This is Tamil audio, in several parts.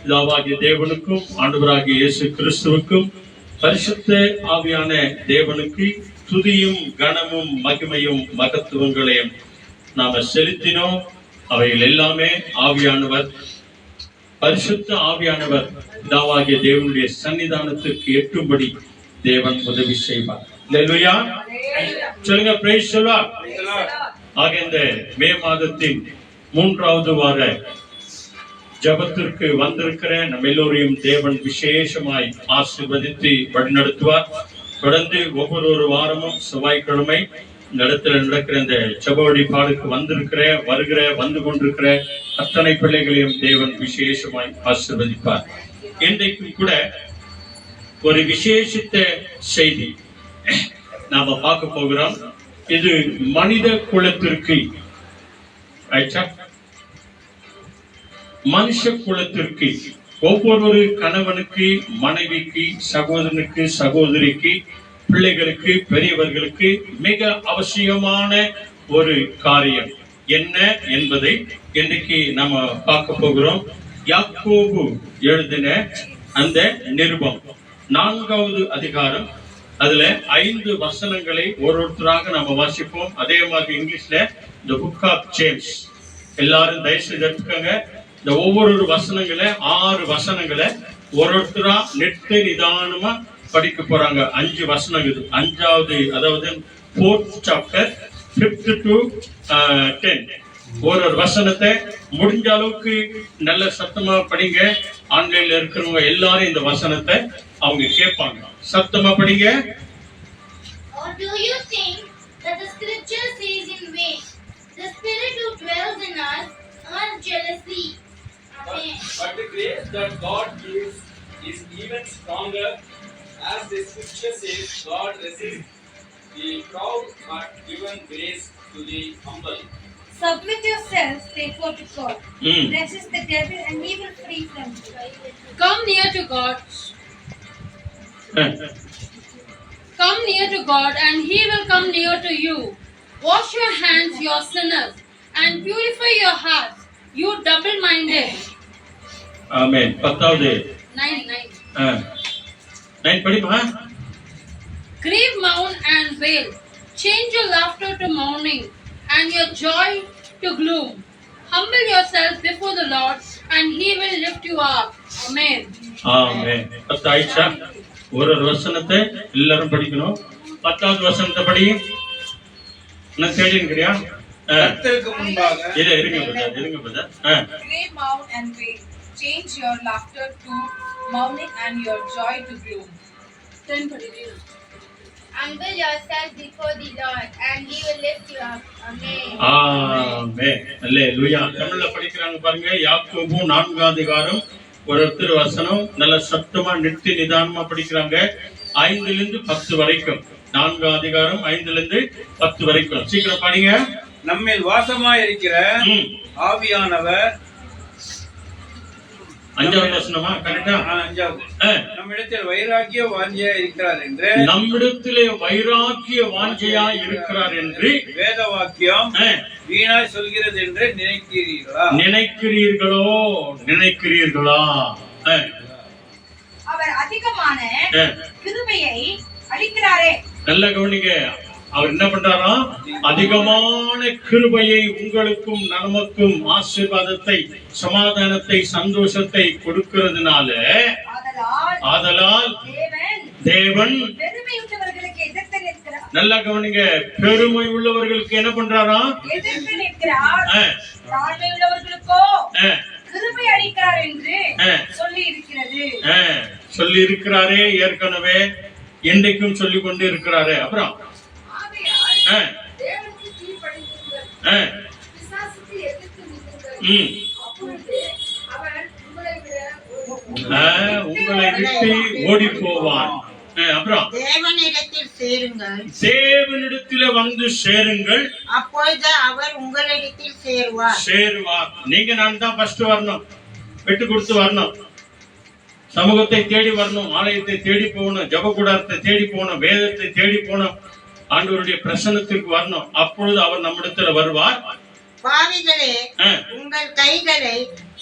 பிதாவாகிய தேவனுக்கும் ஆண்டவராகிய இயேசு கிறிஸ்துவுக்கும் பரிசுத்த ஆவியான தேவனுக்கு துதியும் கனமும் மகிமையும் மகத்துவங்களையும் நாம செலுத்தினோம். அவைகள் எல்லாமே ஆவியானவர், பரிசுத்த ஆவியானவர் பிதாவாகிய தேவனுடைய சன்னிதானத்திற்கு எட்டும்படி தேவன் உதவி செய்வார். அல்லேலூயா சொல்லுங்க, பிரைஸ் தி லார்ட். ஆக இந்த மே மாதத்தின் 3வது வார ஜபத்திற்கு வந்திருக்கிற நம்ம எல்லோரையும் தேவன் விசேஷமாய் ஆசீர்வதித்து வழிநடத்துவார். தொடர்ந்து ஒவ்வொரு வாரமும் செவ்வாய்க்கிழமை இந்த இடத்துல நடக்கிற இந்த ஜப வழிபாடுக்கு வந்து கொண்டிருக்கிற அத்தனை பிள்ளைகளையும் தேவன் விசேஷமாய் ஆசீர்வதிப்பார். இன்றைக்கு கூட ஒரு விசேஷித்த செய்தி நாம பார்க்க போகிறோம். இது மனித குலத்திற்கு, மனுஷ குலத்திற்கு, ஒவ்வொரு கணவனுக்கு, மனைவிக்கு, சகோதரனுக்கு, சகோதரிக்கு, பிள்ளைகளுக்கு, பெரியவர்களுக்கு மிக அவசியமான ஒரு காரியம் என்ன என்பதை இன்றைக்கு நாம பார்க்க போகிறோம். யாக்கோபு எழுதின அந்த நிருபம் 4வது அதிகாரம், அதுல 5 வசனங்களை ஒருத்தராக நாம வாசிப்போம். அதே மாதிரி இங்கிலீஷ்ல The Book of James. எல்லாரும் தயவுசெய்து எடுத்துக்கோங்க. இந்த ஒவ்வொரு வசனங்களை 6 வசனங்களை ஒருத்தரா நெட்டு நிதானமா படிக்க போறாங்க. 5 வசனம் இது. 5வது, அதாவது 4th chapter 5th to 10. ஒரு வசனத்தை முடிஞ்ச அளவுக்கு நல்ல சத்தமா படிங்க. ஆன்லைன்ல இருக்கிறவங்க எல்லாரும் இந்த வசனத்தை அவங்க கேட்பாங்க. சத்தமா படிங்க. Or do you think that the scripture says in vain, the spirit who dwells in us earns jealousy? Amen. But the grace that God gives is even stronger, as the scripture says, God resists the proud but given grace to the humble. Submit yourselves therefore to God. Resist the devil and he will flee from you. Come near to God. Come near to God and he will come near to you. Wash your hands, you sinners, and purify your hearts, you double-minded. ஆமென். 10வது 9 படிப்பா. Grieve, mourn and wail. Change your laughter to mourning and your joy to gloom. Humble yourselves before the Lord and he will lift you up. Amen. ஆமென். 10 ஆயிடுச்சா? ஒரு வசனத்தை எல்லாரும் படிக்கணும். 10வது வசனத்தை படி. நான் தேடின்றியா? கர்த்தருக்கு முன்பாக இருங்க brother. Grieve, mourn and wail. Change your laughter to mourning and your joy to gloom. 10 படிங்க. Humble yourself before the Lord and he will lift you up. Amen. ஆமென். அல்லேலூயா. தமிழ்ல படிக்கிறாங்க பாருங்க. யாக்கோபு 4வது அதிகாரம் ஒருத்தர் வசனம் நல்ல சத்தமா நிறுத்தி நிதானமா படிக்கிறாங்க. 5லிருந்து 10 வரைக்கும். 4வது அதிகாரம் 5லிருந்து 10 வரைக்கும். சீக்கிரம் படிங்க. நம்மில் வாசமாய் இருக்கிற ஆவியானவர், 5வது வசனமா? கரெக்டா? 5வது. நம்மிடத்தில் வைராக்கிய வாஞ்சையா இருக்கிறார் என்று, நம்மிடத்திலே வைராக்கிய வாஞ்சையா இருக்கிறார் என்று வேத வாக்கியம் வீணாய் சொல்கிறது என்று நினைக்கிறீர்களா? அவர் அதிகமான கிருபையை அளிக்கிறாரே. நல்ல கவனிங்க. அவர் என்ன பண்றாரா? அதிகமான கிருபையை உங்களுக்கும் நமக்கும் ஆசீர்வாதத்தை, சமாதானத்தை, சந்தோஷத்தை கொடுக்கிறதுனால, ஆதலால் தேவன் பெருமையுள்ளவர்களுக்கு எதிர்த்து நிற்கிறார். நல்ல கவனிங்க. பெருமை உள்ளவர்களுக்கு என்ன பண்றாரா? எதிர்த்து நிற்கிறார். தாழ்மை உள்ளவர்களுக்கோ கிருபை அளிக்கிறார் என்று சொல்லி இருக்கிறாரே. ஏற்கனவே என்றைக்கும் சொல்லி கொண்டு இருக்கிறாரு. அப்புறம் உங்களை விட்டு ஓடி போவான். அப்புறம் தேவனிடத்தில் சேருங்கள், தேவனிடத்தில் வந்து சேருங்கள், அப்பொழுது அவர் உங்களிடத்தில் சேருவார். நீங்க நான் தான் ஃபர்ஸ்ட் வரணும், விட்டு கொடுத்து வரணும், சமூகத்தை தேடி வரணும், ஆலயத்தை தேடி போகணும், ஜபக்கூடாரத்தை தேடி போகணும், வேதத்தை தேடி போகணும், ஆண்டவருடைய பிரசன்னத்திற்கு வரணும். அப்பொழுது அவர் நம்மிடத்துல வருவார். பாவிகளே ஆ. உங்கள் கைகளை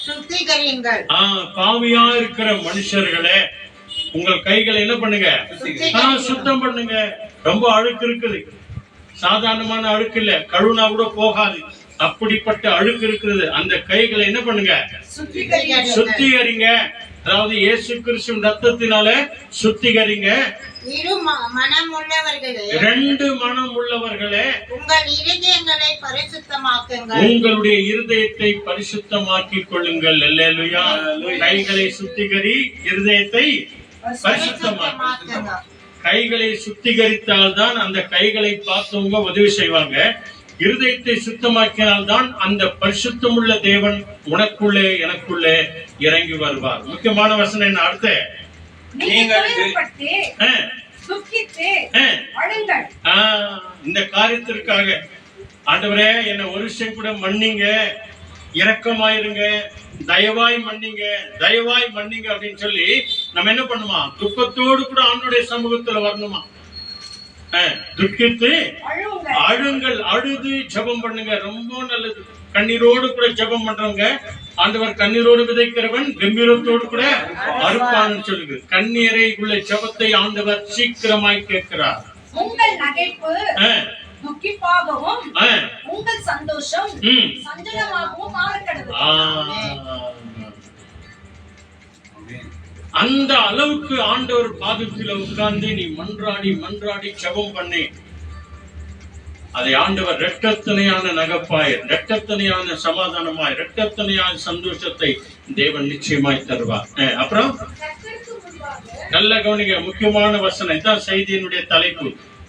சுத்திகரியுங்கள். பாவியா இருக்கிற மனுஷர்களே உங்கள் கைகளை என்ன பண்ணுங்க? சுத்தம் பண்ணுங்க. ரொம்ப அழுக்கு இருக்குது, சாதாரணமான அழுக்கு இல்ல, கழுவுனா கூட போகாது, அப்படிப்பட்ட அழுக்கு இருக்கிறது. அந்த கைகளை என்ன பண்ணுங்க? சுத்திகரிங்க. அதாவது இயேசு கிறிஸ்துவின் ரத்தத்தினால சுத்திகரிங்க. ரெண்டு மனம் உள்ளவர்களே உங்கள் இருதயங்களை பரிசுத்தமாக்குங்கள். உங்களுடைய இருதயத்தை பரிசுத்தமாக்கிக் கொள்ளுங்கள். அல்லேலூயா. கைகளை சுத்திகரி, இருதயத்தை பரிசுத்தமாக்குங்க. கைகளை சுத்திகரித்தால் தான் அந்த கைகளை பார்த்தவங்க உதவி செய்வாங்க. இருதயத்தை சுத்தமாக்கினால்தான் அந்த பரிசுத்தமுள்ள தேவன் உனக்குள்ளே எனக்குள்ளே இறங்கி வருவார். முக்கியமான வசனம் என்ன? அடுத்த இந்த காரியத்திற்காக ஆண்டவரே என்னை ஒரு விஷயம் கூட மன்னிங்க, இரக்கமாயிருங்க, தயவாய் மன்னிங்க, தயவாய் மன்னிங்க அப்படின்னு சொல்லி நம்ம என்ன பண்ணுமா? துக்கத்தோடு கூட ஆண்டவருடைய சமூகத்துல வரணுமா? துக்கித்து அழுங்கள், அழுது ஜெபம் பண்ணுங்க. ரொம்ப நல்லது. கண்ணீரோடு கூட ஜெபம் பண்றவங்க ஆண்டவர் கண்ணீரோடு விதைக்கிறவன் கம்பீரத்தோடு கூட அறுப்பான்னு சொல்லுது. கண்ணீரைக்குள்ள ஜெபத்தை ஆண்டவர் சீக்கிரமாய் கேட்கிறார். உங்கள் நகைப்பு துக்கிப்பாகவும் உங்கள் சந்தோஷம் சஞ்சலமாகவும் மாறக்கடவுது. அந்த அளவுக்கு ஆண்டவர் பாதத்தில் உட்கார்ந்து நீ மன்றாடி மன்றாடி ஜெபம் பண்ணி அதை ஆண்டவர் இரட்டத்தனையான நகைப்பாய், இரட்டத்தனையான சமாதானமாய், இரட்டத்தனையான சந்தோஷத்தை தேவன் நிச்சயமாய் தருவார். அப்புறம் நல்ல கவனிங்க, முக்கியமான வசனம் இதான் செய்தியினுடைய தலைப்பு.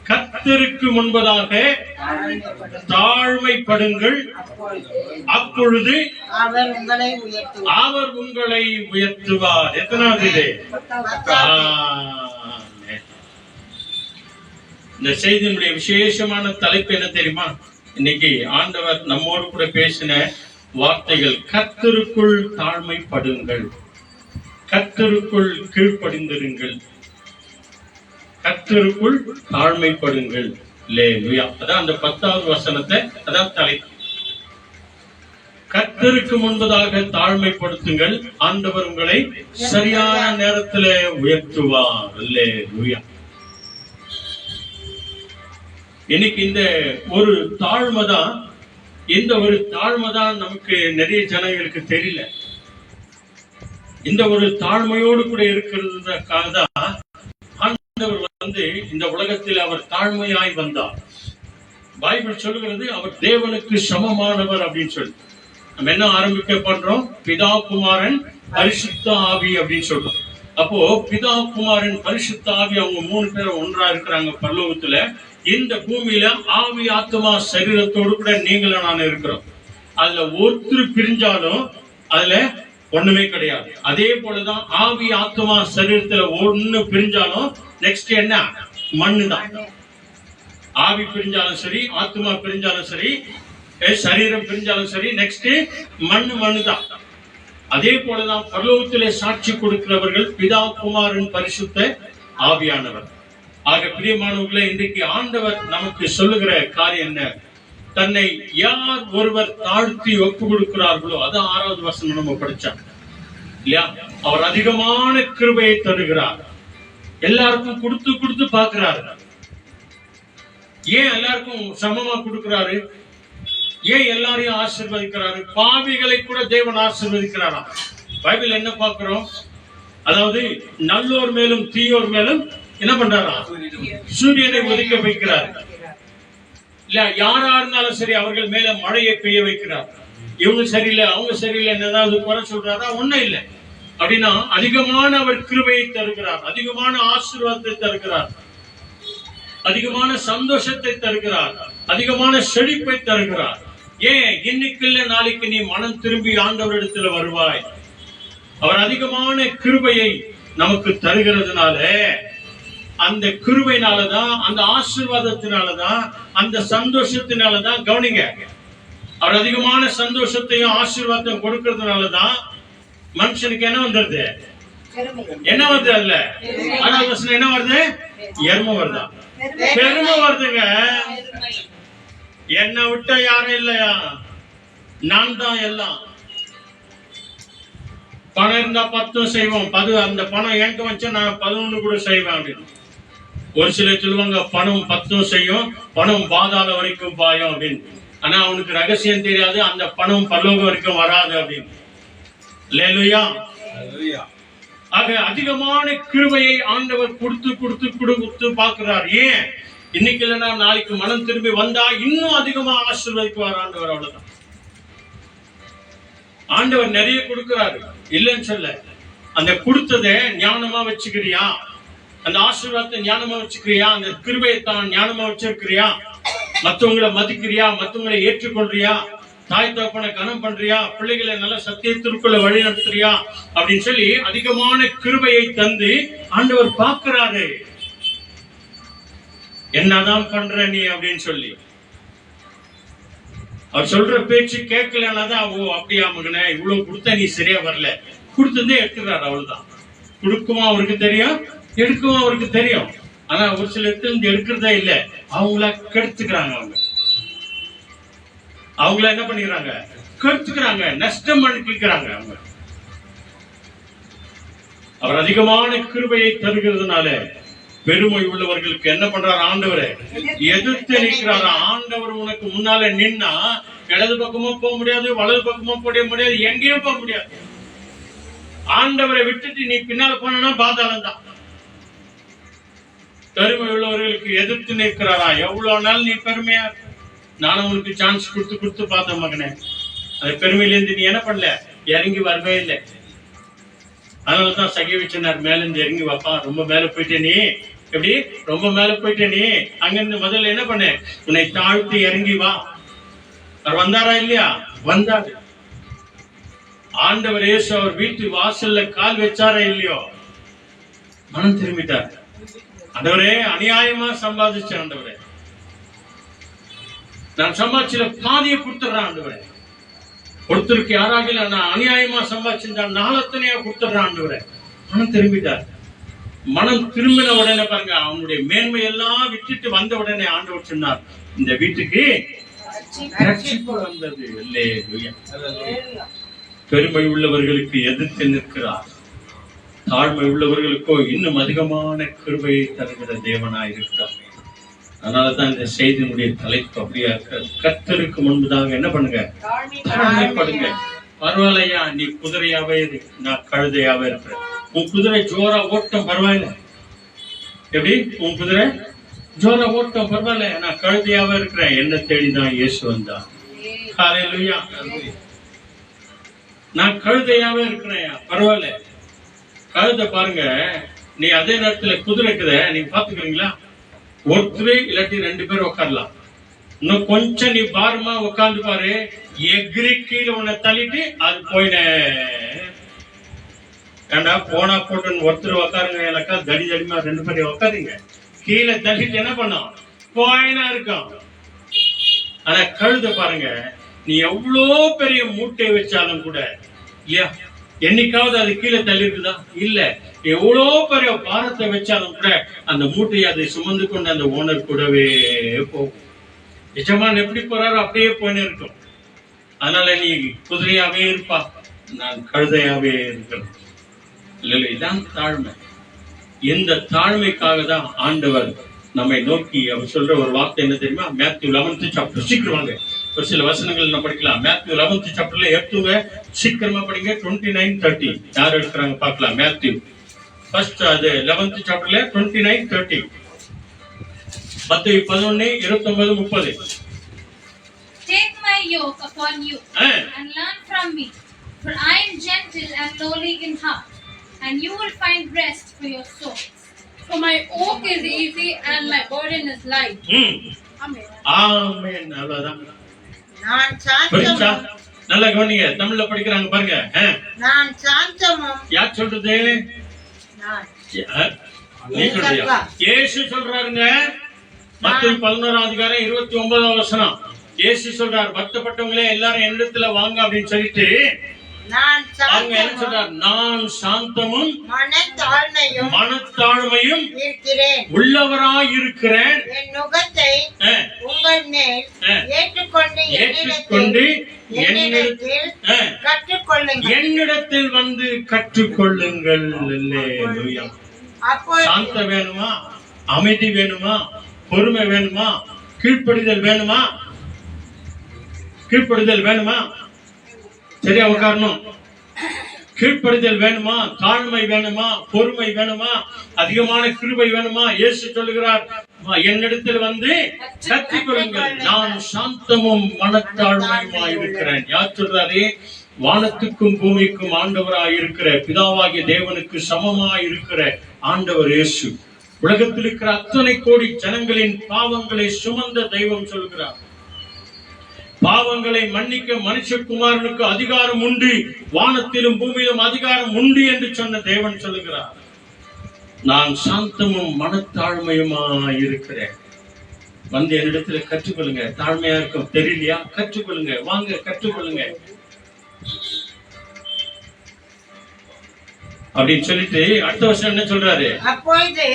கர்த்தருக்கு முன்பதாக தாழ்மைப்படுங்கள், அப்பொழுது அவர் உங்களை உயர்த்துவார். எத்தனாவது இது? இந்த செய்தியினுடைய விசேஷமான தலைப்பு என்ன தெரியுமா? இன்னைக்கு ஆண்டவர் நம்மோடு கூட பேசின வார்த்தைகள் கர்த்தருக்குள் தாழ்மைப்படுங்கள், கர்த்தருக்குள் கீழ்ப்படிந்திருங்கள், கர்த்தருக்குள் தாழ்மைப்படுங்கள். அல்லேலூயா. அதான் அந்த 10வது வசனத்தை அதான் தலைப்பு. கர்த்தருக்கு முன்பதாக தாழ்மைப்படுத்துங்கள், ஆண்டவர் உங்களை சரியான நேரத்தில் உயர்த்துவார். அல்லேலூயா. இன்னைக்கு இந்த ஒரு தாழ்மைதான், இந்த ஒரு தாழ்மைதான் நமக்கு நிறைய ஜனங்களுக்கு தெரியல. இந்த ஒரு தாழ்மையோடு கூட இருக்கிறதுக்காக தான் ஆண்டவர் இந்த உலகத்தில் அவர் தாழ்மையாய் வந்தார். பைபிள் சொல்லுகிறது அவர் தேவனுக்கு சமமானவர் அப்படின்னு சொல்லி. நம்ம என்ன ஆரம்பிக்க பண்றோம்? பிதா குமாரன் பரிசுத்த ஆவி அப்படின்னு சொல்றோம். அப்போ பிதா குமாரன் பரிசுத்த ஆவி அவங்க 3 பேரும் ஒன்றா இருக்கிறாங்க பரலோகத்துல. இந்த பூமியில ஆவி ஆத்மா சரீரத்தோடு கூட நீங்களும் நான் இருக்கிறோம். அதுல ஒருத்தர் பிரிஞ்சாலும் அதுல ஒண்ணுமே கிடையாது. அதே போலதான் ஆவி ஆத்மா சரீரத்துல ஒண்ணு பிரிஞ்சாலும் நெக்ஸ்ட் என்ன? மண்ணு தான். ஆவி பிரிஞ்சாலும் சரி, ஆத்மா பிரிஞ்சாலும் சரி, சரீரம் பிரிஞ்சாலும் சரி, நெக்ஸ்ட் மண்ணு தான். அதே போலதான் பரலோகத்திலே சாட்சி கொடுக்கிறவர்கள் பிதா குமாரன் பரிசுத்த ஆவியானவர். ஆக பிரியமானவர்களே, இன்றைக்கு ஆண்டவர் நமக்கு சொல்லுகிற காரியம் என்ன? தன்னை யார் ஒருவர் தாழ்த்தி ஒப்பு கொடுக்கிறார்களோ, அதான் 6வது வசனம் நம்ம படிச்சோம் இல்லையா? அவர் அதிகமான கிருபையை தருகிறார். எல்லாருக்கும் கொடுத்து கொடுத்து பார்க்கிறாரு. ஏன் எல்லாருக்கும் சமமா கொடுக்கிறாரு? ஏன் எல்லாரையும் ஆசீர்வதிக்கிறாரு? பாவிகளை கூட தேவன் ஆசீர்வதிக்கிறாரா? பைபிள் என்ன பார்க்கிறோம்? அதாவது நல்லோர் மேலும் தீயோர் மேலும் என்ன பண்றாரா? சூரியனை உதிக்க வைக்கிறார். இல்ல யாரா இருந்தாலும் சரி அவர்கள் மேல மழையை பெய்ய வைக்கிறார். இவங்க சரியில்லை அவங்க சரியில்லை ஏதாவது குறை சொல்றாரா? ஒண்ணும் இல்லை. அப்படின்னா அதிகமான அவர் கிருபையை தருகிறார், அதிகமான ஆசீர்வாதத்தை தருகிறார், அதிகமான சந்தோஷத்தை தருகிறார், அதிகமான செழிப்பை தருகிறார். ஏன்? இன்னைக்கு இல்ல நாளைக்கு நீ மனம் திரும்பி ஆண்டவரிடத்துல வருவாய். அவர் அதிகமான கிருபையை நமக்கு தருகிறதுனால, அந்த கிருபையினாலதான், அந்த ஆசீர்வாதத்தினாலதான், அந்த சந்தோஷத்தினாலதான், கவனிங்க, அவர் அதிகமான சந்தோஷத்தையும் ஆசீர்வாதத்தையும் கொடுக்கறதுனாலதான் மனுஷனுக்கு என்ன வந்துருது? என்ன வருது? அல்ல 6வது வசனம் என்ன வருது? எருமை வருதா? பெருமை வருதுங்க. என்னை விட்ட யாரும் இல்லையா? நான் தான் எல்லாம். பணம் இருந்தா 10 செய்வோம், அந்த பணம் என்கிட்ட வச்சா நான் 11 கூட செய்வேன் அப்படின்னு. ஒரு சிலர் சொல்லுவாங்க பணம் 10 செய்யும், பணம் பாதாள வரைக்கும் பாயும் அப்படின்னு. ஆனா அவனுக்கு ரகசியம் தெரியாது, அந்த பணம் பரலோகம் வரைக்கும் வராது அப்படின்னு. அல்லேலூயா. ஆக அதிகமான கிருபையை ஆண்டவர் கொடுத்து பார்க்கிறார். ஏன்? இன்னைக்கு இல்லைன்னா நாளைக்கு மனம் திரும்பி வந்தா இன்னும் அதிகமா ஆசீர்வதிக்குவார் ஆண்டவர். அவ்வளவுதான். ஆண்டவர் நிறைய கொடுக்கிறாரு, இல்லைன்னு சொல்ல. அந்த கொடுத்ததை ஞானமா வச்சுக்கிறியா? அந்த ஆசீர்வாதத்தை ஞானமா வச்சுக்கிறியா? அந்த கிருபையை தான் ஞானமா வச்சிருக்கிறியா? மற்றவங்களை மதிக்கிறியா? மற்றவங்களை ஏற்றுக்கொள்றியா? தாய் தகப்பனை கனம் பண்றியா? பிள்ளைகளை நல்ல சத்தியத்திற்குள்ள வழி நடத்துறியா? அப்படின்னு சொல்லி அதிகமான கிருபையை தந்து ஆண்டவர் பார்க்கிறாரு. என்னதான் பண்ற நீ அப்படின்னு சொல்லி. அவர் சொல்ற பேச்சு கேட்கலன்னா தான் ஓ அப்படியா மகனே, இவ்வளவு கொடுத்தா நீ சரியா வரல, கொடுத்ததே எடுத்துக்கிறாரு. அவ்வளவுதான். கொடுக்கவும் அவருக்கு தெரியும், எடுக்கவும் அவருக்கு தெரியும். ஆனா ஒரு சில இடத்துல எடுக்கிறதே இல்ல, அவங்கள கெடுத்துக்கிறாங்க. அவங்கள என்ன பண்ணிக்கிறாங்க? கெடுத்துக்கிறாங்க, நஷ்டம் பண்ணிக்கிறாங்க அவங்க. அவர் அதிகமான கிருபையை தருகிறதுனால பெருமை உள்ளவர்களுக்கு என்ன பண்றாரு ஆண்டவரே? எதிர்த்து நிற்கிறாரா. ஆண்டவர் உனக்கு முன்னால நின்னா இடது பக்கமும் போக முடியாது, வலது பக்கமும் போட முடியாது, எங்கேயும் போக முடியாது. ஆண்டவரை விட்டுட்டு நீ பின்னால போனா பாதாளம் தான். பெருமை உள்ளவர்களுக்கு எதிர்த்து நிற்கிறாரா. எவ்வளவு நாள் நீ பெருமையா? நானும் உனக்கு சான்ஸ் கொடுத்து பார்த்த மகனே. அந்த பெருமையிலேருந்து நீ என்ன பண்ணல? இறங்கி வரவே இல்லை. அதனாலதான் சகிவிச்சனார் மேல இருந்து இறங்கி வாப்பா, ரொம்ப மேல போயிட்டே நீ. எப்படி? ரொம்ப மேல போயிட்டே நீ. அங்கிருந்து முதல்ல என்ன பண்ண? உன்னை தாழ்த்தி இறங்கி வா. அவர் வந்தாரா இல்லையா? வந்தாரு. ஆண்டவர் இயேசு அவர் வீட்டு வாசல்ல கால் வச்சாரா இல்லையோ? மனம் திரும்பிட்டார். ஆண்டவரே, அநியாயமா சம்பாதிச்ச ஆண்டவரே, நான் சம்பாதிச்சல பாதியை கொடுத்துடுறேன் ஆண்டவரே. ஒருத்தருக்கு யாராக நான் அநியாயமா சம்பாதிச்சிருந்தா நாளத்தனையா கொடுத்துடுறேன் ஆண்டவரே. மனம் திரும்பிட்டார். மனம் திரும்பின உடனே பாருங்க, அவனுடைய மேன்மை எல்லாம் விட்டுட்டு வந்த உடனே ஆண்டவர் சொன்னார், இந்த வீட்டுக்கு ரட்சிப்பு வந்தது. அல்லேலூயா. பெருமை உள்ளவர்களுக்கு எதிர்த்து நிற்கிறார், தாழ்மை உள்ளவர்களுக்கோ இன்னும் அதிகமான கிருபையை தருகிற தேவனாய் இருக்கிறார். அதனாலதான் இந்த செய்தியினுடைய தலைப்பு அப்படியா கர்த்தருக்கு முன்புதாங்க என்ன பண்ணுங்க? தாழ்மைப்படுங்க. பரவாயில்லையா, நீ குதிரையாவே இரு, நான் கழுதையாவே இருக்கிறேன். உன் குதிரை ஜோரா ஓட்டம் பரவாயில்ல. எப்படி? உன் குதிரை ஜோரா ஓட்டம் பரவாயில்ல, நான் கழுதையாவே இருக்கிறேன். என்ன தேடிதான் இயேசு வந்தான். ஹல்லேலூயா. நான் கழுதையாவே இருக்கிறேன், பரவாயில்ல. கழுதை பாருங்க, நீ அதே நேரத்துல குதிரை இருக்குத நீங்க பாத்துக்கிறீங்களா? ஒருத்தர் இல்லாட்டி 2 பேர் உட்காரலாம். இன்னும் கொஞ்சம் நீ பாரமா உட்கார்ந்து பாரு, எகிரி கீழே உன்னை தள்ளிட்டு அது போயின. ஏண்டா போனா போட்டுன்னு ஒருத்தர் உட்காருங்க, எனக்கா தடி தடிமா 2 பேர் உட்காருங்க, கீழே தள்ளிட்டு என்ன பண்ணும்? போயினா இருக்கும். ஆனா கழுத பாருங்க, நீ எவ்வளோ பெரிய மூட்டை வச்சாலும் கூட இல்லையா, என்னைக்காவது அது கீழே தள்ளி இருக்குதா? இல்ல. எவ்வளோ பெரிய பாரத்தை வச்சாலும் கூட அந்த மூட்டையை அதை சுமந்து கொண்டு அந்த ஓனர் கூடவே போகும். எஜமான் எப்படி போறாரோ அப்படியே போயின்னு இருக்கும். அதனால நீ குதிரையாவே இருப்பா, நான் கழுதையாவே இருக்கிறேன். இல்ல, இதான் தாழ்மை. இந்த தாழ்மைக்காக தான் ஆண்டவர் நம்மை நோக்கி அவர் சொல்ற ஒரு வார்த்தை என்ன தெரியுமா? Matthew 11th chapter. சீக்கிரமாங்க ஒரு சில வசனங்கள் நம்ம படிக்கலாம். மேத்யூ 11th சாப்டர்ல எடுத்துங்க, சீக்கிரமா படிங்க. 29-30 யார் எடுக்கிறாங்க பார்க்கலாம். மேத்யூ ஃபர்ஸ்ட் அது 11th சாப்டர்ல 29-30. 10, 11, 29, 30. Take my yoke upon you and learn from me, for I am gentle and lowly in heart, and you will find rest for your souls. For my yoke is easy and my burden is light. Amen. ஆமென். அவ்வளவுதான். நான் புரியுதா? சாந்தமும் நல்லா கவனிங்க, தமிழ்ல படிக்கிறாங்க பாருங்க. நான் சாந்தமும் யார் சொல்றது? நான் நீ சொல்றியா? இயேசு சொல்றாருங்க. மத்தேயு 11:29 வசனம். இயேசு சொல்றாரு, பக்தப்பட்டவங்களே எல்லாரும் என்னிடத்துல வாங்க அப்படின்னு சொல்லிட்டு நான் அவங்க என்ன சொல்றாரு? நான் சாந்தமும் மனத்தாழ்மையும் இருக்கிறேன், உள்ளவராய் இருக்கிறேன். என் நுகத்தை உங்கள் மேல் ஏற்றுக்கொண்டு ஏற்றுக்கொண்டு என்னிடத்தில் கற்றுக்கொள்ளுங்கள். என்னிடத்தில் வந்து கற்றுக்கொள்ளுங்கள். அல்லேலூயா. அப்பொழுது சாந்தம் வேணுமா, அமைதி வேணுமா, பொறுமை வேணுமா, கீழ்ப்படிதல் வேணுமா? கீழ்ப்படிதல் வேணுமா? சரியா உட்காரணும். கீழ்ப்படிதல் வேணுமா, தாழ்மை வேணுமா, பொறுமை வேணுமா, அதிகமான கிருபை வேணுமா? இயேசு சொல்லுகிறார், என்னிடத்தில் வந்து கற்றுக்கொள்ளுங்கள், நான் சாந்தமும் மனத்தாழ்மையுமா இருக்கிறேன். யார் சொல்றாரு? வானத்துக்கும் பூமிக்கும் ஆண்டவராய் இருக்கிற பிதாவாகிய தேவனுக்கு சமமாய் இருக்கிற ஆண்டவர் இயேசு. உலகத்தில் இருக்கிற அத்தனை கோடி ஜனங்களின் பாவங்களை சுமந்த தெய்வம் சொல்கிறார். பாவங்களை மன்னிக்க மனுஷகுமாரனுக்கு அதிகாரம் உண்டு, வானத்திலும் பூமியிலும் அதிகாரம் உண்டு என்று சொன்ன தேவன் சொல்லுகிறார். நான் சாந்தமும் மனத்தாழ்மையுமா இருக்கிறேன். வந்து என்னிடத்துல கற்றுக்கொள்ளுங்க. தாழ்மையா இருக்கும் தெரியலையா? கற்றுக்கொள்ளுங்க. வாங்க கற்றுக்கொள்ளுங்க அப்படின்னு சொல்லிட்டு அடுத்த வருஷம் என்ன சொல்றாரு? அப்பொழுது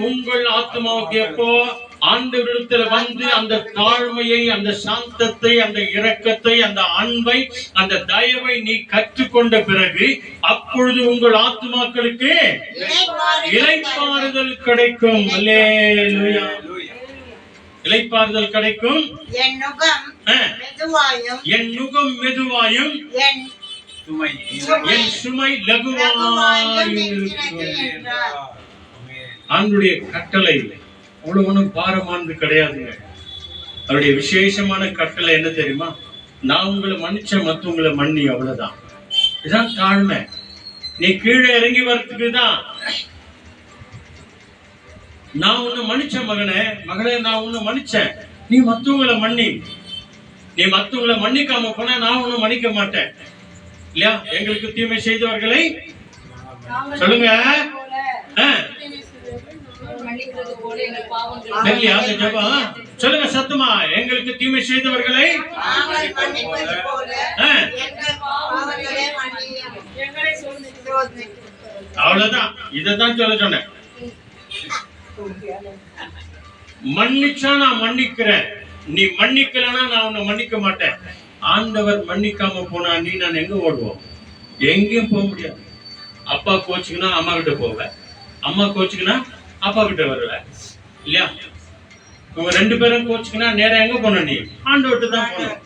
உங்கள் ஆத்மாவுக்கு எப்போ ஆண்டவரிடத்தில் வந்து அந்த தாழ்மையை, அந்த சாந்தத்தை, அந்த இரக்கத்தை, அந்த அன்பை, அந்த தயவை நீ கற்றுக்கொண்ட பிறகு அப்பொழுது உங்கள் ஆத்துமாக்களுக்கு இளைப்பாறுதல் கிடைக்கும். அல்லேலூயா. இளைப்பாறுதல் கிடைக்கும். என் நுகம் மெதுவாயும் என் சுமை லகுவாயும். ஆண்டுடைய கட்டளை அவ்வளவு ஒன்றும் பாரமானது கிடையாதுங்க. அவருடைய விசேஷமான கட்டளை என்ன தெரியுமா? நான் உங்களை மன்னிச்ச மத்தவங்களை மன்னி, அவ்வளவுதான். இதுதான் தாழ்மை. நீ கீழே இறங்கி வர்றதுக்கு தான். நான் உன்னை மன்னிச்ச மகனே, நான் உன்னை மன்னிச்சேன், நீ மத்தவங்களை மன்னி. நீ மத்தவங்களை மன்னிக்காம போனா நான் உன்னை மன்னிக்க மாட்டேன். இல்லையா? எங்களுக்கு தீமை செய்தவர்களை சொல்லுங்க. சொல்லுங்க சத்தமா. எங்களுக்கு தீமை செய்தவர்களை அவ்வளவுதான். இததான் சொல்ல சொன்னேன். மன்னிச்சா நான் மன்னிக்கிறேன், நீ மன்னிக்கலன்னா நான் உன்னை மன்னிக்க மாட்டேன். ஆண்டவர் மன்னிக்காம போனா நான் எங்க ஓடுவோம்? எங்கேயும் போக முடியாது. அப்பா கோச்சுக்குன்னா அம்மா கிட்ட போவேன், அம்மா கோச்சுக்குன்னா அப்பா கிட்ட வருவேன். இல்லையா? உங்க ரெண்டு பேரும் கோச்சுக்குன்னா நேரம் எங்க போன? நீ ஆண்டவர்கிட்ட தான் போகணும்.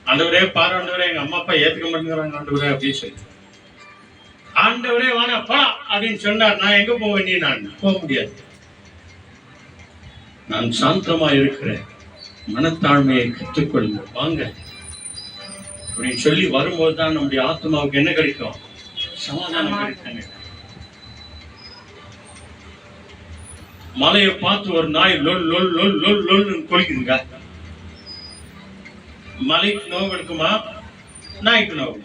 ஆண்டவரே பாரு, ஆண்டவரே எங்க அம்மா அப்பா ஏத்துக்க மாட்டேங்கிறாங்க ஆண்டவரே அப்படின்னு சொல்லி, ஆண்டவரே வானப்பா அப்படின்னு சொன்னார். நான் எங்க போவேன்? நான் போக முடியாது. நான் சாந்தமா இருக்கிறேன், மனத்தாழ்மையை கற்றுக்கொள்ளுங்க, வாங்க அப்படின்னு சொல்லி வரும்போதுதான் நம்முடைய ஆத்மாவுக்கு என்ன கிடைக்கும்? சமாதானம் கிடைக்குங்க. மலையை பார்த்து ஒரு நாய் லொல் லொல் லொல் லொல் லொல் கொலிக்குதுங்க. மலைக்கு நோவு எடுக்குமா? நாய்க்கு நோவு.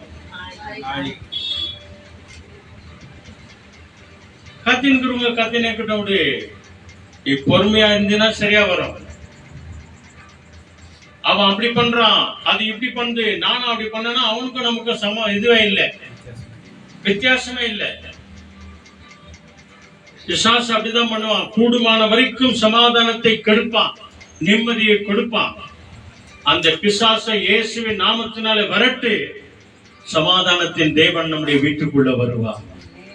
கத்தின்கிறவங்க கத்தினேக்கிட்ட விடு. பொறுமையா இருந்தீங்கன்னா சரியா வரும். அவன் அப்படி பண்றான், அது இப்படி பண்ணுது, நானும் அப்படி பண்ணனா அவனுக்கும் நமக்கு இதுவே இல்லை, வித்தியாசமே இல்லை. பிசாசு அப்படிதான் பண்ணுவான். கூடுமான வரைக்கும் சமாதானத்தை கெடுப்பான், நிம்மதியை கொடுப்பான். அந்த பிசாசை இயேசுவின் நாமத்தினாலே வரட்டு, சமாதானத்தின் தேவன் நம்முடைய வீட்டுக்குள்ள வருவார்.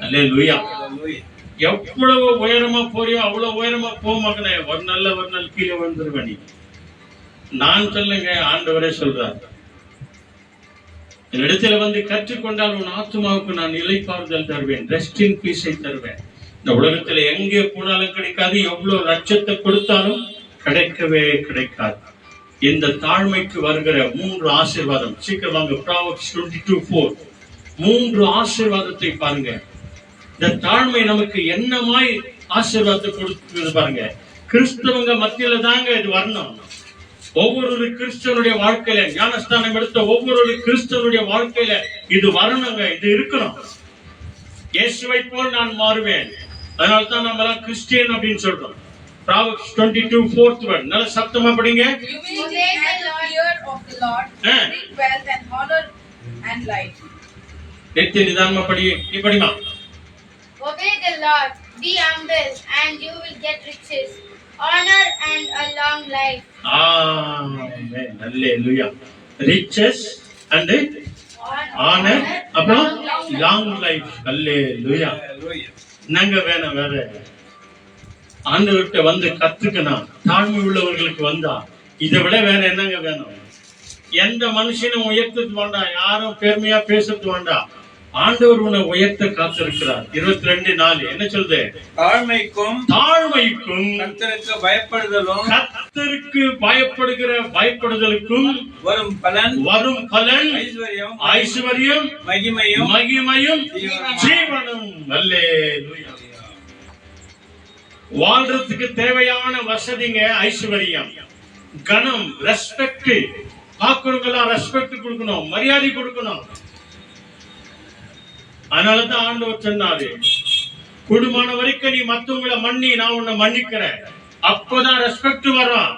அல்லேலூயா. எவ்வளவு உயரமா போறியோ அவ்வளவு உயரமா போ மகனே. ஒரு நாள் கீழே வந்துருவ நீ. நான் சொல்லுங்க, ஆண்டவரே சொல்றார், என்னிடத்துல வந்து கற்றுக்கொண்டால் உன் ஆத்மாவுக்கு நான் இளைப்பாறுதல் தருவேன், ரெஸ்ட் இன் பீஸை தருவேன். இந்த உலகத்துல எங்கே போனாலும் கிடைக்காது, எவ்வளவு லட்சத்தை கொடுத்தாலும் கிடைக்கவே கிடைக்காது. இந்த தாழ்மைக்கு வருகிற 3 ஆசீர்வாதம். சீக்கிரம் வாங்க, Proverbs 22:4. 3 ஆசீர்வாதத்தை பாருங்க. இந்த தாழ்மை நமக்கு என்னமாய் ஆசீர்வாதத்தை கொடுக்கிறது பாருங்க. கிறிஸ்தவங்க மத்தியில தாங்க இது வரணும். ஒவ்வொரு கிறிஸ்தவனுடைய வாழ்க்கையில, ஞானஸ்தானம் எடுத்த ஒவ்வொரு கிறிஸ்தவனுடைய வாழ்க்கையில இது வரணுங்க, இது இருக்கணும். இயேசுவை போல் நான் மாறுவேன். அதனால்தான் நம்ம எல்லாம் கிறிஸ்டியன் அப்படின்னு சொல்றோம். Proverbs 22:4 word. நல்ல சத்தமா படிங்க. You will take the fear of the Lord, bring wealth and honor and life. நிதானமா படி. நீ படிமா. Obey the Lord, be humble, and you will get riches. honor and a long life. Amen. Hallelujah. riches and honor அப்புறம் long life. அல்லேலூயா. என்னங்க வேணும் வேற? ஆண்டவர்கிட்ட வந்து கத்துக்கணும். தாழ்மை உள்ளவர்களுக்கு வந்தா இதை விட வேற என்னங்க வேணும்? எந்த மனுஷனும் உயர்த்தது வேண்டாம், யாரும் பெருமையா பேசுறது வேண்டாம். ஆண்டவர் உன்னை உயர்த்த காத்திருக்கிறார். 22:4 என்ன சொல்லுது? தாழ்மைக்கும் கர்த்தருக்கு பயப்படுதலும் கர்த்தருக்கு பயப்படுதலுக்கும் வரும் பலன் ஐஸ்வர்யம் மகிமையும் ஜீவனும். அல்லேலூயா. வாழ்றதுக்கு தேவையான வசதிங்க ஐஸ்வர்யம், கனம், ரெஸ்பெக்ட். பார்க்கறவங்களாம் ரெஸ்பெக்ட் கொடுக்கணும், மரியாதை கொடுக்கணும். அதனாலதான் ஆண்டவர் சொன்னாரு, கூடுமான வரைக்கும் நீ மத்தவங்களை மன்னி, நான் உன்னை மன்னிக்கிறேன். அப்பதான் ரெஸ்பெக்ட் வரும்.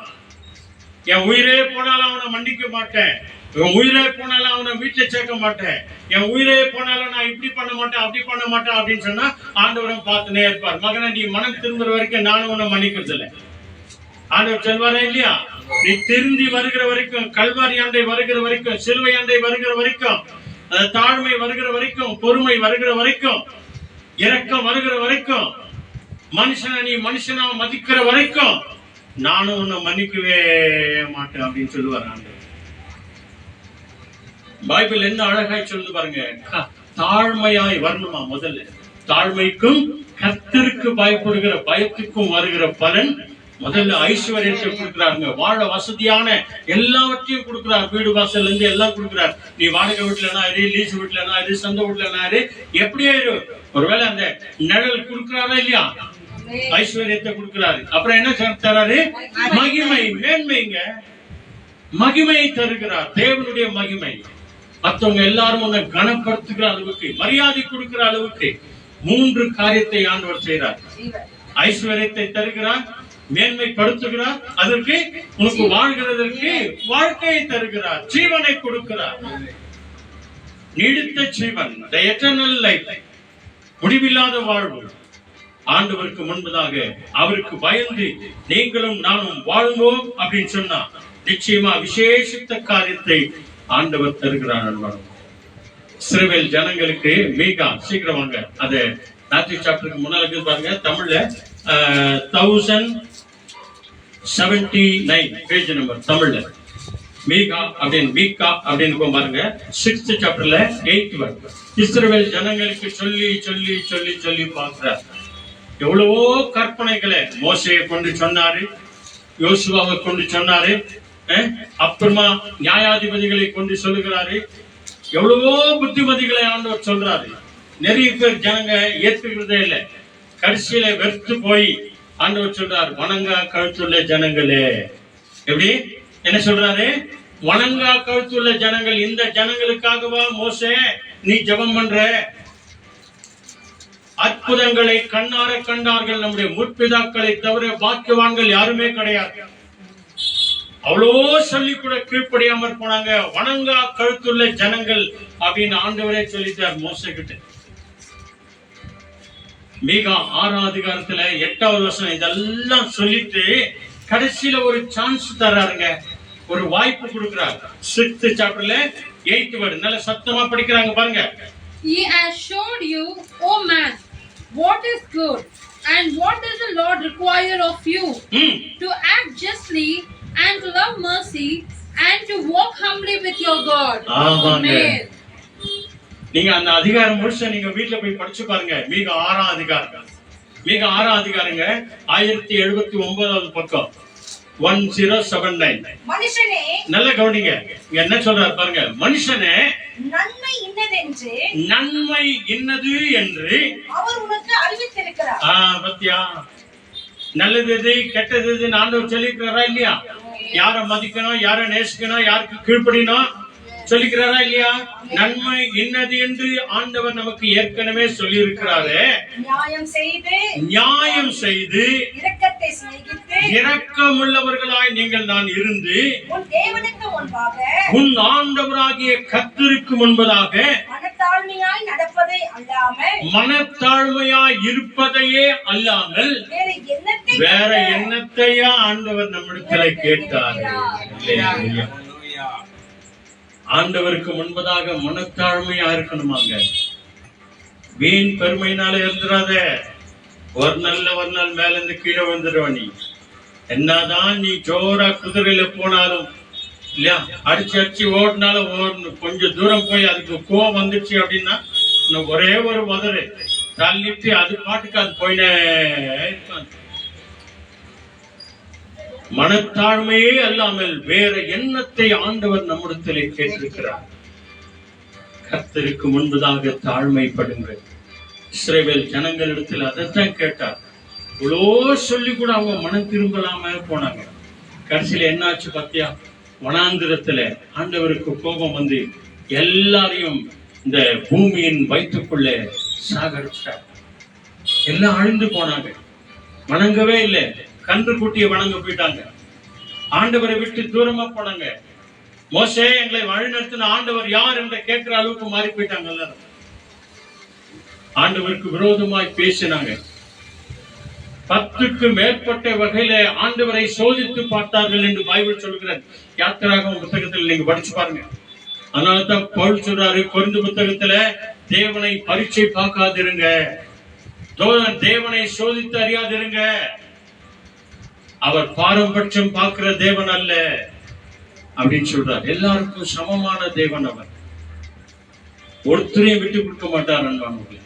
என் உயிரே போனாலும் அவனை மன்னிக்க மாட்டேன், என் உயிரே போனாலும் அவனை வீட்டுல சேர்க்க மாட்டேன், என் உயிரே போனாலும் நான் இப்படி பண்ண மாட்டேன் அப்படி பண்ண மாட்டேன் அப்படின்னு சொன்னா ஆண்டவரும் பார்த்துனே இருப்பார். மகனை நீ மனம் திரும்புற வரைக்கும் நானும் உன்னை மன்னிக்கிறது இல்லை. ஆண்டவர் சொல்வாரா இல்லையா? நீ திருந்தி வருகிற வரைக்கும், கல்வாரி ஆண்டை வருகிற வரைக்கும், சிலுவை ஆண்டை வருகிற வரைக்கும், தாழ்மை வருகிற வரைக்கும், பொறுமை வருகிற வரைக்கும், இரக்கம் வருகிற வரைக்கும், மனுஷனை நீ மனுஷனா மதிக்கிற வரைக்கும் நானும் உன்னை மன்னிக்கவே மாட்டேன் அப்படின்னு சொல்லுவார் ஆண்டவர். பைபிள் என்ன அழகாய் சொல்லுது பாருங்க. தாழ்மையாய் வரணுமா? முதல்ல தாழ்மைக்கும் கர்த்தருக்கு பயப்படுகிற பயத்துக்கும் வருகிற பலன். முதல்ல ஐஸ்வர்யத்தை கொடுக்கிறாருங்க, வாழ வசதியான எல்லாவற்றையும் கொடுக்கிறார். வீடு வாசல்ல இருந்து எல்லாம் கொடுக்கிறார். நீ வாடகை வீட்டுலனா இரு, லீஸ் வீட்டுலனா இரு, சொந்த வீட்டுலனா இரு, எப்படியே இரு. ஒருவேளை அந்த நிழல் கொடுக்கிறாரா இல்லையா? ஐஸ்வர்யத்தை கொடுக்கிறாரு. அப்புறம் என்ன தராரு? மகிமை, மேன்மைங்க. மகிமையை தருகிறார். தேவனுடைய மகிமை. மற்றவங்க எல்லாரும் உன்னை கனப்படுத்துகிற அளவுக்கு, மரியாதை கொடுக்கிற அளவுக்கு 3 காரியத்தை ஆண்டவர் செய்கிறார். ஐஸ்வர்யத்தை தருகிறார், மேன்மைப்படுத்துகிறார், அதற்கு உனக்கு வாழ்கிறதற்கு வாழ்க்கையை தருகிறார், ஜீவனை கொடுக்கிறார். நீடித்த ஜீவன், the eternal life, முடிவில்லாத வாழ்வு. ஆண்டவருக்கு முன்பதாக அவருக்கு பயந்து நீங்களும் நானும் வாழ்வோம் அப்படின்னு சொன்னா நிச்சயமா விசேஷித்த காரியத்தை ஆண்டவர் தருகிறார். இஸ்ரவேல் ஜனங்களுக்கு மீகா, சீக்கிரம் வாங்க, அது மேத்யூ சாப்டருக்கு முன்னால பாருங்க. தமிழ்ல 1079 பேஜ் நம்பர். தமிழ்ல மீகா அப்படின்னு பாருங்க. 6th சாப்டர்ல 8th verse. இஸ்ரவேல் ஜனங்களுக்கு சொல்லி சொல்லி சொல்லி சொல்லி பார்க்கிறார். எவ்வளவோ கற்பனைகளை மோசையை கொண்டு சொன்னாரு, யோசுவாவை கொண்டு சொன்னாரு, அப்புறமா நியாயாதிபதிகளை கொண்டு சொல்லுகிறாரு. எவ்வளவோ புத்திமதிகளை ஆண்டவர் சொல்றாரு. நிறைய பேர் ஜனங்க ஏற்றுக்கிறதே இல்லை. கடைசியில வெறுத்து போய் ஆண்டவர் சொல்றாரு, வணங்கா கழுத்துள்ள ஜனங்களே. எப்படி என்ன சொல்றாரு? வணங்கா கழுத்துள்ள ஜனங்கள். இந்த ஜனங்களுக்காகவா மோசே நீ ஜெபம் பண்ற? அற்புதங்களை கண்ணார கண்டார்கள் நம்முடைய முற்பிதாக்களை தவிர பாக்கியவான்கள் யாருமே கிடையாது. அவ்வளோ சொல்லி கூட கீழ்ப்படியாமற் போனாங்க. வணங்கா கழுத்துள்ள ஜனங்கள் அப்படின்னு ஆண்டவரே சொல்லிட்டார் மோசே கிட்ட. மீகா 6ஆம் அதிகாரத்துல 8வது வசனம் இதெல்லாம் சொல்லிட்டு கடைசியில ஒரு சான்ஸ் தர்றாருங்க, ஒரு வாய்ப்பு கொடுக்கிறார். 6th சாப்டர்ல 8th verse. நல்ல சத்தமா படிக்கிறாங்க பாருங்க. He has showed you, O man, what is good, and what does the Lord require of you? To act justly, and to love mercy, and to walk humbly with your God. Amen. நீங்க அந்த அதிகாரம் முழுச நீங்க வீட்டுல போய் படிச்சு பாருங்க. மீகா 6ஆம் அதிகாரம். மீகா 6ஆம் அதிகாரங்க 1079வது பக்கம். 1079. மனுஷனே, நல்ல கவனிங்க, என்ன சொல்றாரு பாருங்க. மனுஷனே, நன்மை இன்னதென்று நன்மை இன்னது என்று அவர் உனக்கு அறிவித்திருக்கிறார். பத்தியா, நல்லது எது கெட்டது எது ஆண்டவர் சொல்லிக்கிறாரா இல்லையா? யார மதிக்கணும், யார நேசிக்கணும், யாருக்கு கீழ்ப்படியணும் சொல்லிக்கிறாரா இல்லையா? நன்மை இன்னது என்று ஆண்டவர் நமக்கு ஏற்கனவே சொல்லி இருக்கிறாரு. நியாயம் செய்து இரக்கத்தை சிநேகித்து இரக்கம் உள்ளவர்களாய் நீங்கள் நான் இருந்து உன் தேவனுக்கு முன்பாக உன் ஆண்டவராகிய கர்த்தருக்கு முன்பதாக மனத்தாழ்மையாய் நடப்பதை அல்லாமல் மனத்தாழ்மையாய் இருப்பதையே அல்லாமல் வேறு என்னத்தை வேற என்னத்தையா ஆண்டவர் நம்மிடத்துல கேட்டாரு? அல்லேலூயா. ஆண்டவருக்கு முன்பதாக மனத்தாழ்மையா இருக்கணுமாங்க. வீண் பெருமையினால இருந்துடாத. ஒரு நாள் மேல இருந்து கீழே வந்துடுவ. நீ என்னதான் நீ ஜோரா குதிரையில போனாலும் இல்லையா, அடிச்சு ஓடினாலும் ஓடணும். கொஞ்சம் தூரம் போய் அதுக்கு கோவம் வந்துச்சு அப்படின்னா ஒரே ஒரு உதறு தள்ளிட்டு அது பாட்டுக்கு அது போயினே இருக்காது. மனத்தாழ்மையே அல்லாமல் வேற எண்ணத்தை ஆண்டவர் நம்மிடத்திலே கேட்டிருக்கிறார். கர்த்தருக்கு முன்பதாக தாழ்மைப்படுங்கள். இஸ்ரவேல் ஜனங்களிடத்தில் அதைத்தான் கேட்டார். இவ்வளோ சொல்லி கூட அவங்க மனம் திரும்பலாம போனாங்க. கடைசியில என்னாச்சு பாத்தியா? வனாந்திரத்துல ஆண்டவருக்கு கோபம் வந்து எல்லாரையும் இந்த பூமியின் வயிற்றுக்குள்ள சாகடிச்சார். எல்லாம் அழிந்து போனாங்க. வணங்கவே இல்லை. கன்று குட்டியை வணங்க போயிட்டாங்க. ஆண்டவரை விட்டு தூரமா போனாங்க. மோசே எங்களை வழிநடத்தின ஆண்டவர் யார் என்று கேட்கிற அளவுக்கு மாறி போயிட்டாங்க. எல்லாரும் ஆண்டவருக்கு விரோதமாய் பேசினாங்க. 10க்கு மேற்பட்ட வகையில ஆண்டவரை சோதித்து பார்த்தார்கள் என்று பைபிள் சொல்கிறார். யாத்திராகமம் புத்தகத்தில் நீங்க படிச்சு பாருங்க. அதனாலதான் பவுல் சொல்றாரு கொரிந்து புத்தகத்துல, தேவனை பரீட்சை பார்க்காதிருங்க, தேவனை சோதித்து அறியாதிருங்க. அவர் பாரபட்சம் பார்க்கிற தேவன் அல்ல அப்படின்னு சொல்றார். எல்லாருக்கும் சமமான தேவன் அவர். ஒருத்தரையும் விட்டு கொடுக்க மாட்டார் அன்பானவர்களே.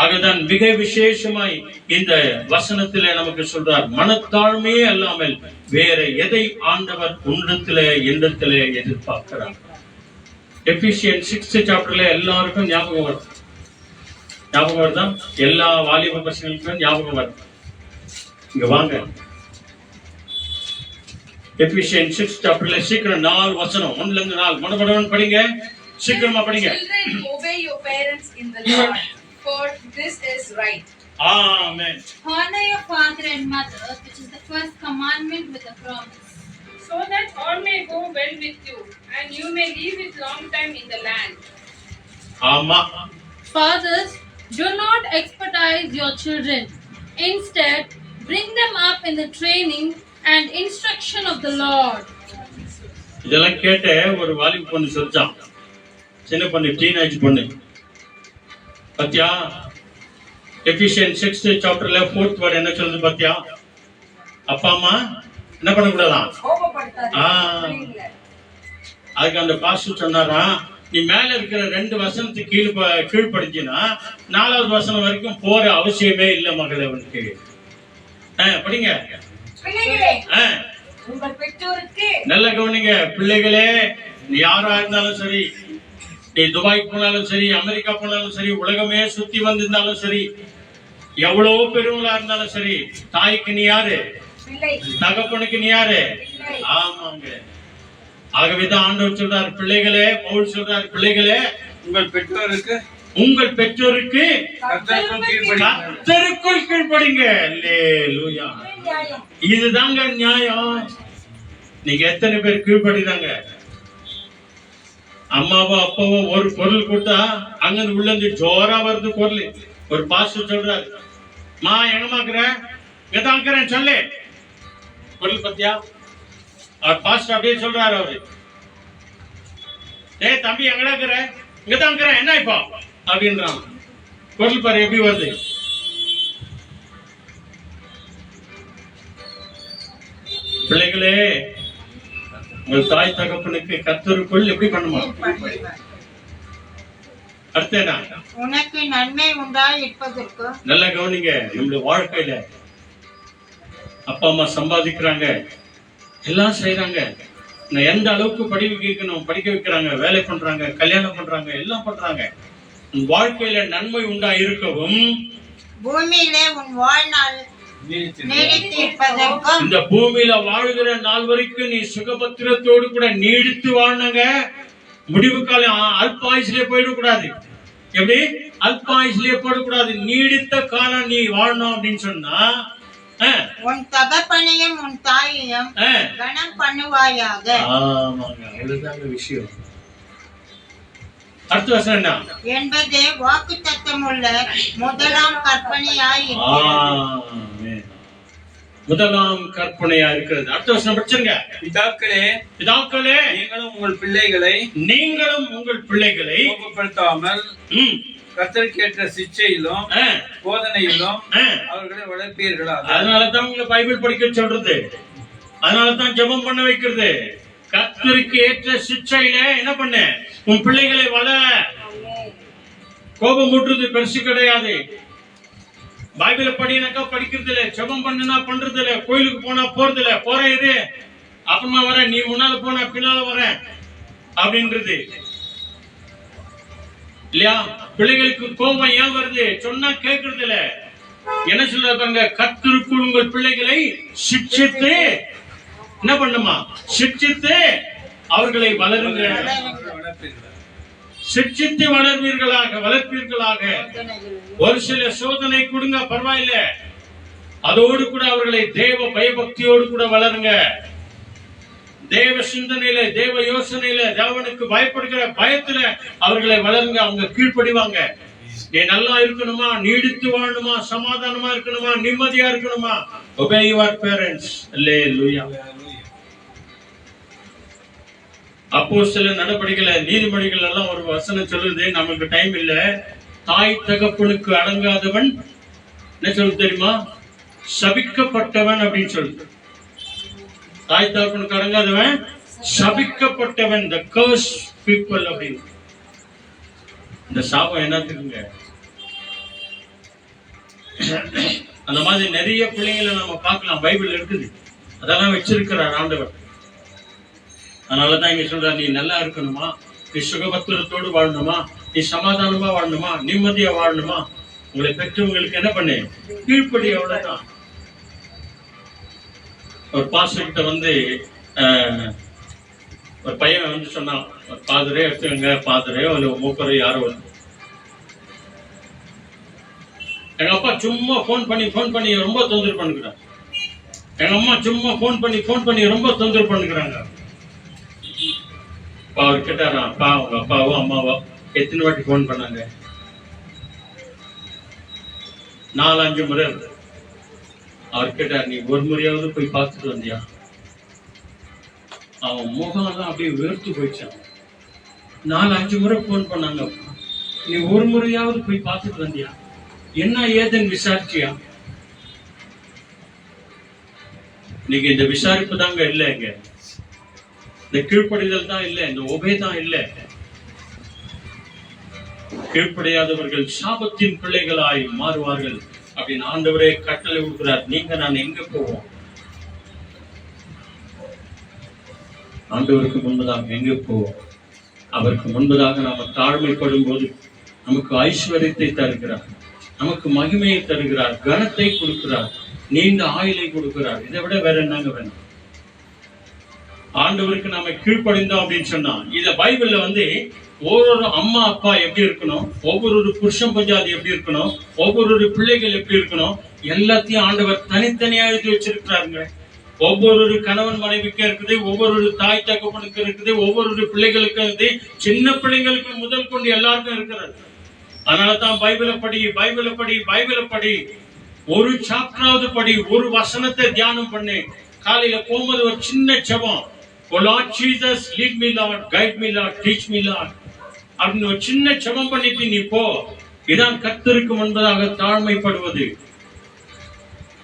ஆகதான் மிக விசேஷமாய் இந்த வசனத்திலே நமக்கு சொல்றார், மனத்தாழ்மையே அல்லாமல் வேற எதை ஆண்டவர் உன்னிடத்திலே என்னிடத்திலே எதிர்பார்க்கிறார். எபிசியன் 6th சாப்டர்ல எல்லாருக்கும் ஞாபகம் வருதா? எல்லா வாலிப பசங்களுக்கும் ஞாபகம் வருது. இங்க வாங்க. எபிசியன் 6th சாப்டர்ல சீக்கிரம் 4 வசனம் 1ல இருந்து 4 மனப்படவன் படிங்க. சீக்கிரமா படிங்க. Children, obey your parents in the Lord, for this is right. Amen. Honor your father and mother, which is the first commandment with a promise, So that all may go well with you, and you may live with long time in the land. ஆமா. Fathers, do not exploit your children. Instead, bring them up in the training and instruction of the Lord. இதெல்லாம் கேட்ட ஒரு வாலிப பொண்ணு சொல்லிச்சான். சின்ன பொண்ணு, டீனேஜ் பொண்ணு. பாத்தியா? எபிசியன் 6th சாப்டர்ல 4th வேர்ட் என்ன சொல்லுது பாத்தியா? அப்பா அம்மா என்ன பண்ணக்கூடாதான்? அதுக்கு அந்த பாஸ்டர் சொன்னாரா, நீ மேல இருக்கிற 2 வசனத்துக்கு கீழ்படிச்சினா 4வது வசனம் வரைக்கும் போற அவசியமே இல்லை மகளே உனக்கு. படிங்க. உங்கள் பெற்றோருக்கு நல்ல கவனிங்க பிள்ளைகளே. நீ யாரா இருந்தாலும் சரி, நீ துபாய் போனாலும் சரி, அமெரிக்கா போனாலும் சரி, உலகமே சுத்தி வந்திருந்தாலும் சரி, எவ்வளவு பெருமளா இருந்தாலும் சரி, தாய்க்கு நீ யாரு? தகப்பனுக்கு நீ யாரு? ஆமாங்க. ஆகவேதான் ஆண்டவர் சொல்றார், பிள்ளைகளே, பவுல் சொல்றார், பிள்ளைகளே உங்கள் பெற்றோருக்கு கர்த்தருக்குள் கீழ்ப்படிங்க. அல்லேலூயா. இதுதாங்க நியாயம். நீங்க எத்தனை பேர் கீழ்ப்படிதாங்க? அம்மாவோ அப்பாவோ ஒரு பொருள் கொடுத்தா அங்கிருந்து உள்ள இருந்து ஜோரா வருது பொருள். ஒரு பாஸ்டர் சொல்றாரு, மா எங்கமாக்குற? இங்கதான் இருக்கிறேன் சொல்லு. பொருள் பத்தியா? அவர் பாஸ்டர் அப்படியே சொல்றாரு. அவரு, ஏய் தம்பி எங்கடா இருக்கிற? இங்கதான் இருக்கிறேன், என்ன இப்போ அப்படின்றான். பொருள் பாரு எப்படி வருது. பிள்ளைகளே, உங்கள் தாய் தகப்பனுக்கு கர்த்தருக்குள் எப்படி பண்ணுமா? அடுத்த என்ன? உனக்கு நன்மை உண்டாய் இருப்பதற்கு. நல்லா கவனிங்க. நம்மளுடைய வாழ்க்கையில அப்பா அம்மா சம்பாதிக்கிறாங்க, எல்லாம் செய்யறாங்க. எந்த அளவுக்கு படிக்க வைக்கிறாங்க, வேலை பண்றாங்க, கல்யாணம் பண்றாங்க, எல்லாம் பண்றாங்க. உன் வாழ்க்கையில நன்மை உண்டா இருக்கவும், பூமியிலே உன் வாழ்நாள் நீடித்து இருப்பதற்கும். இந்த பூமியில வாழ்கிற நாள் வரைக்கும் நீ சுகபத்திரத்தோடு கூட நீடித்து வாழ்னங்க. முடிவு காலம் அல்பாயுசிலே போயிடக்கூடாது. எப்படி? அல்பாயுசிலே போடக்கூடாது. நீடித்த காலம் நீ வாழணும் அப்படின்னு சொன்னா, உன் தகப்பனையும் உன் தாயையும் கனம் பண்ணுவாயாக. ஆமாங்க, அவ்வளவுதாங்க விஷயம். அடுத்த வசனம் என்ன? என்பது வாக்குத்தத்தமுள்ள முதலாம் கற்பனையாய் ஆமென். முதலாம் கற்பனையா இருக்கிறது. அடுத்த வசனம் படிச்சுங்க. பிதாக்களே, பிதாக்களே, நீங்களும் உங்கள் பிள்ளைகளை கோபப்படுத்தாமல் கர்த்தருக்கேற்ற சிச்சையிலும் போதனையிலும் அவர்களை வளர்ப்பீர்களா? அதனாலதான் உங்களை பைபிள் படிக்க சொல்றது, அதனாலதான் ஜெபம் பண்ண வைக்கிறது. கர்த்தருக்கு ஏற்ற சிச்சையில என்ன பண்ண, உன் பிள்ளைகளை வளர. கோபம் ஊற்றுறது பெருசு கிடையாது. பைபிளை படினாக்கா படிக்கிறது இல்ல, ஜெபம் பண்ணுனா பண்றது இல்ல, கோயிலுக்கு போனா போறது இல்ல, போறேன் இது அப்புறமா வரேன், நீ முன்னால போனா பின்னால வரேன் அப்படின்றது இல்லையா? பிள்ளைகளுக்கு கோபம் ஏன் வருது? சொன்னா கேட்கறது இல்ல. என்ன சொல்றாங்க? கர்த்தருக்குள் உங்கள் பிள்ளைகளை சிட்சித்து என்ன பண்ணுமா? சிட்சித்து அவர்களை வளருங்க. சிட்சித்து வளர்ப்பீர்களாக. ஒரு சில சோதனை கொடுங்க, பரவாயில்ல. அதோடு கூட அவர்களை தேவ பயபக்தியோடு கூட வளருங்க. தேவ சிந்தனையில, தேவ யோசனையில, தேவனுக்கு பயப்படுகிற பயத்துல அவர்களை வளருங்க. அவங்க கீழ்ப்படிவாங்க. நீ நல்லா இருக்கணுமா, நீடித்து வாழணுமா, சமாதானமா இருக்கணுமா, நிம்மதியா இருக்கணுமா, obey your parents. அல்லேலூயா. அப்போஸ்தலர் நடபடிகள நீதிமொழிகள் எல்லாம் ஒரு வசனம் சொல்லுது, நமக்கு டைம் இல்ல. தாய் தகப்பனுக்கு அடங்காதவன் என்ன சொல்லுது தெரியுமா? சபிக்கப்பட்டவன் அப்படின்னு சொல்லுது. தாய் தகப்பனுக்கு அடங்காதவன் சபிக்கப்பட்டவன், the cursed people அப்படின்னு. இந்த சாபம் என்னத்துக்குங்க? அந்த மாதிரி நிறைய பிள்ளைங்களை நம்ம பார்க்கலாம், பைபிள் இருக்குது. அதெல்லாம் வச்சிருக்கிறார் ஆண்டவர். அதனாலதான் இங்க சொல்ற, நீ நல்லா இருக்கணுமா, நீ சுகபத்திரத்தோடு வாழணுமா, நீ சமாதானமா வாழணுமா, நிம்மதியா வாழணுமா, உங்களை பெற்றவங்களுக்கு என்ன பண்ணு, கீழ்ப்படி. அவ்வளவுதான். ஒரு பாஸ்டர் கிட்ட வந்து ஒரு பையன் வந்து சொன்னான், பாதரே எடுத்துக்கங்க, பாதரே ஒரு மூப்பரே யாரோ வந்து, எங்க அப்பா சும்மா போன் பண்ணி ரொம்ப தொந்தரவு பண்ணுகிறான், எங்க அம்மா சும்மா போன் பண்ணி ரொம்ப தொந்தரவு பண்ணுகிறாங்க. அவர் கேட்டாரா, அப்பா உங்க அப்பாவோ அம்மாவோ எத்தனை வாட்டி போன் பண்ணாங்க? 4-5 முறை. அவர் கேட்டார், நீ ஒரு முறையாவது போய் பார்த்துட்டு வந்தியா? அவன் முகம் எல்லாம் அப்படியே வெறுத்து போயிடுச்சான். 4-5 முறை போன் பண்ணாங்க, நீ ஒரு முறையாவது போய் பார்த்துட்டு வந்தியா? என்ன ஏதுன்னு விசாரிச்சியா? நீங்க இந்த விசாரிப்பு தாங்க இல்ல, இங்க இந்த கீழ்ப்படிதல் தான் இல்ல, இந்த ஒபே தான் இல்ல. கீழ்ப்படியாதவர்கள் சாபத்தின் பிள்ளைகளாய் மாறுவார்கள் அப்படின்னு ஆண்டவரே கட்டளை கொடுக்கிறார். நீங்க நான் எங்க போவோம்? ஆண்டவருக்கு முன்பதாக எங்க போவோம்? அவருக்கு முன்பதாக நாம தாழ்மைப்படும் போது நமக்கு ஐஸ்வர்யத்தை தருகிறார், நமக்கு மகிமையை தருகிறார், கனத்தை கொடுக்கிறார், நீண்ட ஆயுளை கொடுக்கிறார். இதை விட வேற என்னங்க வேணும்? ஆண்டவருக்கு நாம கீழ்ப்படிந்தோம் அப்படின்னு சொன்னா, இத பைபிள்ல வந்து ஒவ்வொரு அம்மா அப்பா எப்படி இருக்கணும், ஒவ்வொரு புருஷன் பஞ்சாதி எப்படி இருக்கணும், ஒவ்வொரு பிள்ளைகள் எப்படி இருக்கணும், எல்லாத்தையும் ஆண்டவர் தனித்தனியா எழுதி வச்சிருக்கிறாருங்க. ஒவ்வொரு கணவன் மனைவிக்கு இருக்குது, ஒவ்வொரு தாய் தகப்பனுக்கு இருக்குது, ஒவ்வொரு பிள்ளைகளுக்கு இருக்குது, சின்ன பிள்ளைங்களுக்கு முதல் கொண்டு எல்லாருக்கும் இருக்கிறது. அதனாலதான் பைபிளை படி, ஒரு சாப்டராவது படி, ஒரு வசனத்தை தியானம் பண்ணு. காலையில போகும்போது ஒரு சின்ன ஜெபம், Oh Lord Jesus, lead me Lord, guide me Lord, teach me Lord அப்படின்னு ஒரு சின்ன ஜெபம் பண்ணிட்டு நீ போ. இதான் கர்த்தருக்கு முன்பதாக தாழ்மைப்படுவது.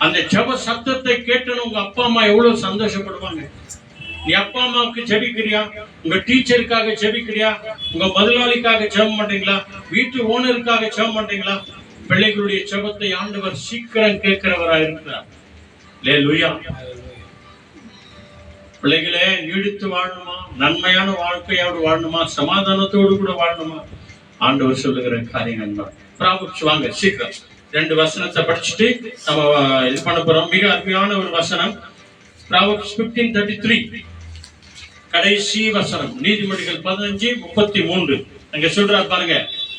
அந்த ஜெப சத்தத்தை கேட்டு உங்க அப்பா அம்மா எவ்வளவு சந்தோஷப்படுவாங்க. நீ அப்பா அம்மாவுக்கு ஜெபிக்கிறியா, உங்க டீச்சருக்காக ஜெபிக்கிறியா, உங்க முதலாளிக்காக ஜெபம் பண்றீங்களா, வீட்டு ஓனருக்காக ஜெபம் பண்றீங்களா? பிள்ளைகளுடைய ஜெபத்தை ஆண்டவர் சீக்கிரம் கேட்கிறவராக இருக்கிறார். அல்லேலூயா. பிள்ளைகளே, நீடித்து வாழணுமா, நன்மையான வாழ்க்கையோடு வாழணுமா, சமாதானத்தோடு கூட வாழணுமா, ஆண்டவர் சொல்லுகிற காரியங்கள் தான். ப்ராவர்ப்ஸ் வாங்க சீக்கிரம் 2 வசனத்தை படிச்சுட்டு நம்ம இது பண்ண போறோம். மிக அருமையான ஒரு வசனம், ப்ராவர்ப்ஸ் 15:33, கடைசி வசனம், நீதிமொழிகள் 15:33. அங்க சொல்றாரு பாருங்க,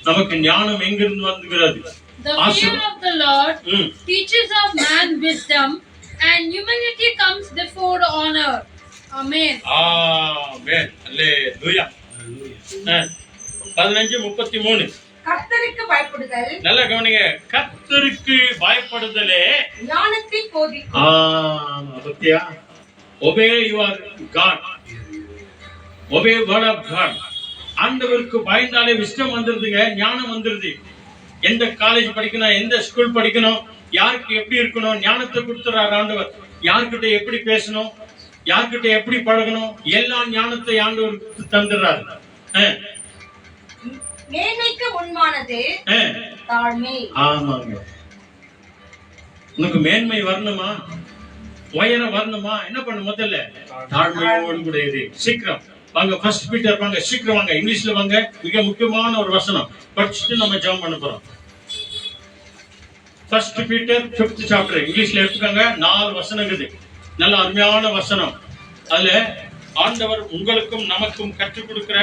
நமக்கு ஞானம் எங்கிருந்து வந்துகிறது? The fear of the Lord teaches of man wisdom, and humility comes before honor. Amen. Amen. Hallelujah. 15:33. கர்த்தருக்கு பயப்படுதல் நல்ல கவனிங்க. கர்த்தருக்கு பயப்படுதலே ஞானத்தை போதிக்கும். பத்தியா, obey your God, obey word of God. ஆண்டவருக்கு பயந்தாலே விஸ்டம் வந்துருதுங்க, ஞானம் வந்துருது. எந்த காலேஜ் படிக்கணும், எந்த ஸ்கூல் படிக்கணும், யாருக்கு எப்படி இருக்கணும், ஞானத்தை கொடுத்துறாரு ஆண்டவர். யார்கிட்ட எப்படி பேசணும், யார்கிட்ட எப்படி பழகணும், எல்லா ஞானத்தை ஆண்டவர் தந்துடுறாரு. மேன்மைக்கு முன்பானது தாழ்மை. ஆமாங்க. உனக்கு மேன்மை வரணுமா, உயரம் வரணுமா, என்ன பண்ண முதல்ல தாழ்மையோடு கூட இரு. சீக்கிரம் வாங்க, ஃபர்ஸ்ட் பீட்டர் வாங்க, சீக்கிரம் வாங்க, இங்கிலீஷ்ல வாங்க. மிக முக்கியமான ஒரு வசனம் படிச்சுட்டு நம்ம ஜெபம் பண்ண போறோம். ஃபர்ஸ்ட் பீட்டர் 5th சாப்டர் இங்கிலீஷ்ல எடுத்துக்கோங்க. 4 வசனம் இருக்குது, நல்ல அருமையான வசனம். அதுல ஆண்டவர் உங்களுக்கும் நமக்கும் கற்றுக் கொடுக்கிற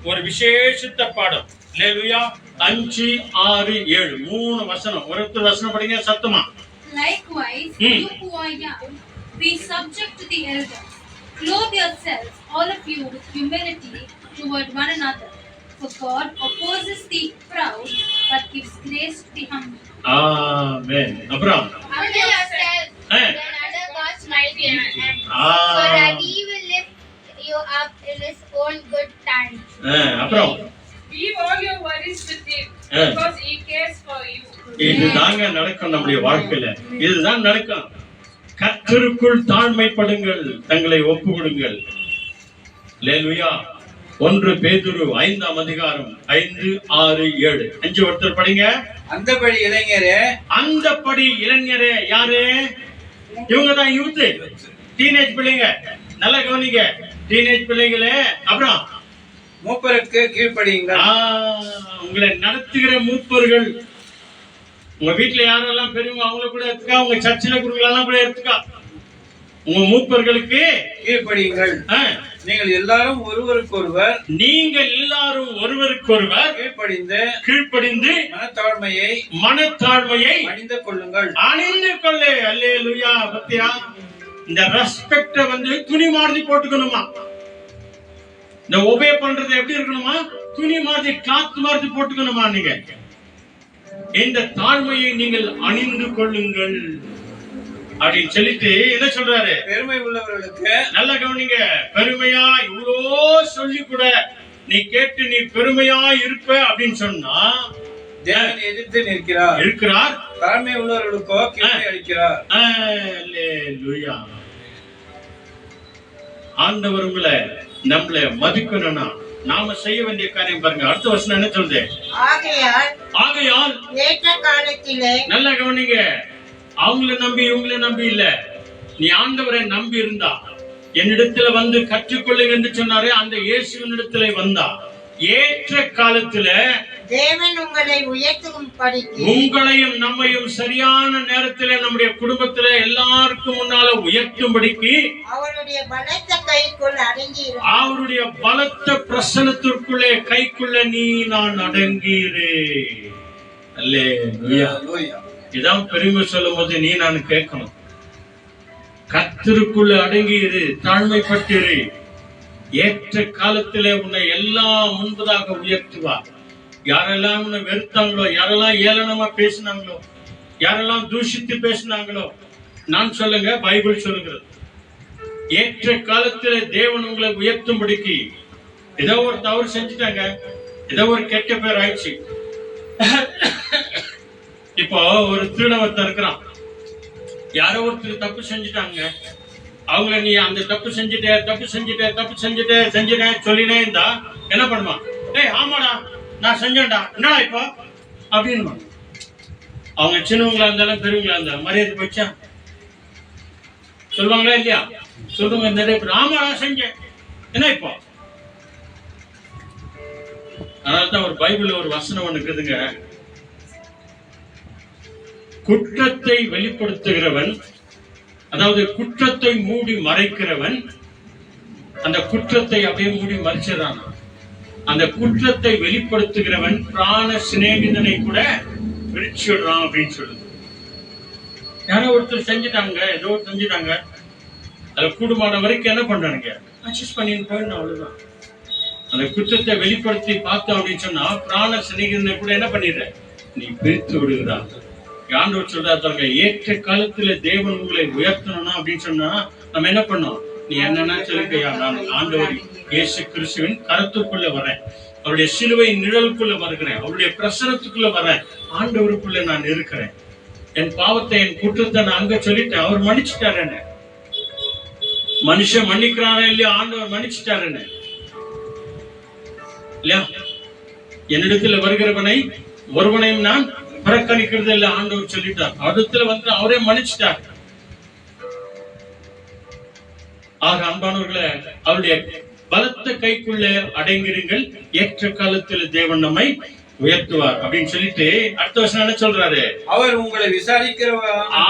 ஒரு விசேஷித்த பாடம். அல்லேலூயா. 5, 6, 7 3 வசனம். ஒருத்தர் வசனம் படிங்க சத்தமா. Likewise, you who are young, be subject to the elders. Clothe yourselves, all of you, with humility toward one another. For God opposes the proud, but gives grace to the humble. ஆமென். அப்புறம் Humble yourselves when under God's mighty hand, so that He will lift you up in His own good time. அப்புறம் Leave all your worries with Him, Yeah. because He cares for you. இதுதாங்க நடக்கும் நம்முடைய வாழ்க்கையில. இதுதான் நடக்கும். கர்த்தருக்குள் தாழ்மைப்படுங்கள், தங்களை ஒப்பு கொடுங்கள். அல்லேலூயா. 1 பேதுரு 5ஆம் அதிகாரம் 5, 6, 7 5 ஒருத்தர் படிங்க. அந்தபடி இளைஞரே, அந்தப்படி இளைஞரே. யாரு? இவங்க தான் யூத், டீனேஜ் பிள்ளைங்க. நல்லா கவனிங்க, டீனேஜ் பிள்ளைங்களே. அப்புறம் மூப்பருக்கு கீழ்ப்படியுங்கள். உங்களை நடத்துகிற மூப்பர்கள், உங்க வீட்டுல யாரெல்லாம் பெரியவங்க அவங்கள கூட எடுத்துக்கா, உங்க சர்ச்சில் குருங்களெல்லாம் கூட எடுத்துக்கா. உங்க மூப்பர்களுக்கு கீழ்ப்படியுங்கள். நீங்கள் எல்லாரும் ஒருவருக்கொருவர் கீழ்ப்படிந்து மனத்தாழ்மையை அணிந்து கொள்ளுங்கள். அணிந்து கொள்ளு. அல்லேலூயா. பத்தியா, இந்த ரெஸ்பெக்ட வந்து துணி மாதிரி போட்டுக்கணுமா? இந்த ஒபே பண்றது எப்படி இருக்கணுமா? துணி மாதிரி, கிளாத் மாதிரி போட்டுக்கணுமா? நீங்க இந்த தாழ்மையை நீங்கள் அணிந்து கொள்ளுங்கள் அப்படின்னு சொல்லிட்டு என்ன சொல்றாரு? பெருமை உள்ளவர்களுக்கு. நல்ல கவனிங்க. பெருமையா இவ்வளோ சொல்லி கூட நீ கேட்டு நீ பெருமையா இருப்ப அப்படின்னு சொன்னா தேவன் எதிர்த்து இருக்கிறார். தாழ்மை உள்ளவர்களுக்கோ கீழ்மை அளிக்கிறார். அல்லேலூயா. ஆண்டவர் உங்களை நம்மள மதிக்கணும்னா நாம செய்ய வேண்டிய காரியம் பாருங்க. அடுத்த வசனம் என்ன சொல்லுது? ஆகையால் ஏற்ற காலத்திலே. நல்ல கவனிங்க. அவங்கள நம்பி இவங்கள நம்பி இல்ல, நீ ஆண்டவரை நம்பி இருந்தா என்னிடத்துல வந்து கற்றுக்கொள்ளுங்க என்று சொன்னாரு. அந்த இயேசுவினிடத்துல வந்தா ஏற்ற காலத்துல தேவன் உங்களை உயர்த்தும் படிக்கு, உங்களையும் நம்மையும் சரியான நேரத்துல நம்முடைய குடும்பத்துல எல்லாருக்கும் முன்னால உயர்த்தும்படிக்கு அவருடைய பலத்த கைக்குள் அடங்கி, அவருடைய பலத்த பிரசனத்திற்குள்ளே கைக்குள்ள நீ நான் அடங்கிரு. அல்லேலூயா. இதான் பெருமை சொல்லும் போது நீ நான் கேட்கணும். கர்த்தருக்குள்ள அடங்கிரு, தாழ்மைப்பட்டிரு. ஏற்ற காலத்திலே உன்னை எல்லாம் முன்பதாக உயர்த்துவார். யாரெல்லாம் உன்னை வெறுத்தாங்களோ, யாரெல்லாம் ஏளனமா பேசினாங்களோ, யாரெல்லாம் தூஷித்து பேசினாங்களோ, நான் சொல்லுங்க, பைபிள் சொல்லுகிறது. ஏற்ற காலத்திலே தேவன் உங்களை உயர்த்தும்படிக்கு. ஏதோ ஒரு தவறு செஞ்சுட்டாங்க, ஏதோ ஒரு கெட்ட பேர் ஆயிடுச்சு. இப்போ ஒரு திருடவர்த்தன் இருக்கிறான், யாரோ ஒருத்தர் தப்பு செஞ்சுட்டாங்க. அவங்கள நீ அந்த தப்பு செஞ்சுட்டேன் சொல்லினே இருந்தா என்ன பண்ணுவான்? டேய் ஆமாடா நான் செஞ்சேன்டா, என்னடா இப்போ அப்படின்னு. அவங்க சின்னவங்களா இருந்தாலும் பெரியவங்களா இருந்தாலும் மரியாதை போச்சா? சொல்லுவாங்களா இல்லையா? சொல்லுங்க. நிறைய பேர் ஆமாடா செஞ்சேன், என்ன இப்போ? அதனால்தான் ஒரு பைபிள்ல ஒரு வசனம் ஒண்ணு இருக்குதுங்க. குற்றத்தை வெளிப்படுத்துகிறவன், அதாவது குற்றத்தை மூடி மறைக்கிறவன், அந்த குற்றத்தை அப்படியே மூடி மறைச்சிடறான். அந்த குற்றத்தை வெளிப்படுத்துகிறவன் பிராண சிநேகிதனை கூட விரிச்சிடுறான் அப்படின்னு சொல்லுது. யாரோ ஒருத்தர் செஞ்சுட்டாங்க, ஏதோ செஞ்சுட்டாங்க, அது கூடுமான வரைக்கும் என்ன பண்றானுங்க, அட்ஜஸ்ட் பண்ணிட்டு போயிடணும், அவ்வளவுதான். அந்த குற்றத்தை வெளிப்படுத்தி பார்த்தோம் அப்படின்னு சொன்னா பிராண சிநேகிதனை கூட என்ன பண்ணிடுற நீ பிரித்து விடுகிறார். ஆண்டவர் சொல்றாங்க, ஏற்ற காலத்துல தேவன் உங்களை உயர்த்தணும்னா அப்படின்னு சொன்னா நம்ம என்ன பண்ணோம்? நீ என்னன்னா சொல்லிக்கையா, நான் ஆண்டவர் இயேசு கிறிஸ்துவின் கருத்துக்குள்ள வரேன், அவருடைய சிலுவை நிழலுக்குள்ள வருகிறேன், அவருடைய பிரசனத்துக்குள்ள வரேன், ஆண்டவருக்குள்ள நான் இருக்கிறேன், என் பாவத்தை என் குற்றத்தை நான் அங்க சொல்லிட்டேன், அவர் மன்னிச்சுட்டாரு என்ன. மனுஷன் மன்னிக்கிறானே இல்லையா, ஆண்டவர் மன்னிச்சுட்டாரு என்ன இல்லையா. என்னிடத்துல வருகிறவனை ஒருவனையும் நான் புறக்கணிக்கிறது இல்ல, ஆண்டவர் சொல்லிட்டார். அடுத்துல வந்து அவரே மன்னிச்சுட்டார். ஆக அன்பானவர்களை, அவருடைய பலத்த கைக்குள்ள அடங்கிருங்கள், ஏற்ற காலத்தில் தேவன் நம்மை உயர்த்துவார் அப்படின்னு சொல்லிட்டு அடுத்த வருஷம் என்ன சொல்றாரு? அவர் உங்களை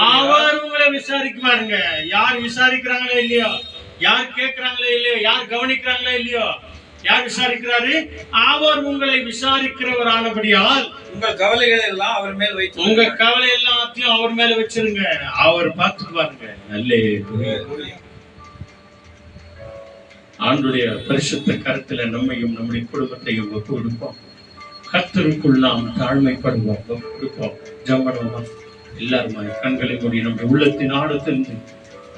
அவர் உங்களை விசாரிக்குவாருங்க. யார் விசாரிக்கிறாங்களோ இல்லையோ, யார் கேட்கிறாங்களோ இல்லையோ, யார் கவனிக்கிறாங்களோ இல்லையோ, யார் விசாரிக்கிறாரு? அவர் உங்களை விசாரிக்கிறவர் ஆனபடியால் உங்கள் கவலைகளை எல்லாம் அவர் மேல் வைத்து, உங்க கவலை எல்லாத்தையும் அவர் மேல வச்சிருங்க, அவர் பார்த்துக்குவாருங்க. நல்ல ஆண்டுடைய பரிசுத்த கருத்துல நம்மையும் நம்முடைய குடும்பத்தையும் ஒப்பு கொடுப்போம். கர்த்தருக்குள் நாம் தாழ்மைப்படுவோம், ஒப்பு கொடுப்போம், ஜம்பனமா எல்லாருமா கண்களை மூடி நம்முடைய உள்ளத்தின் ஆழத்திலிருந்து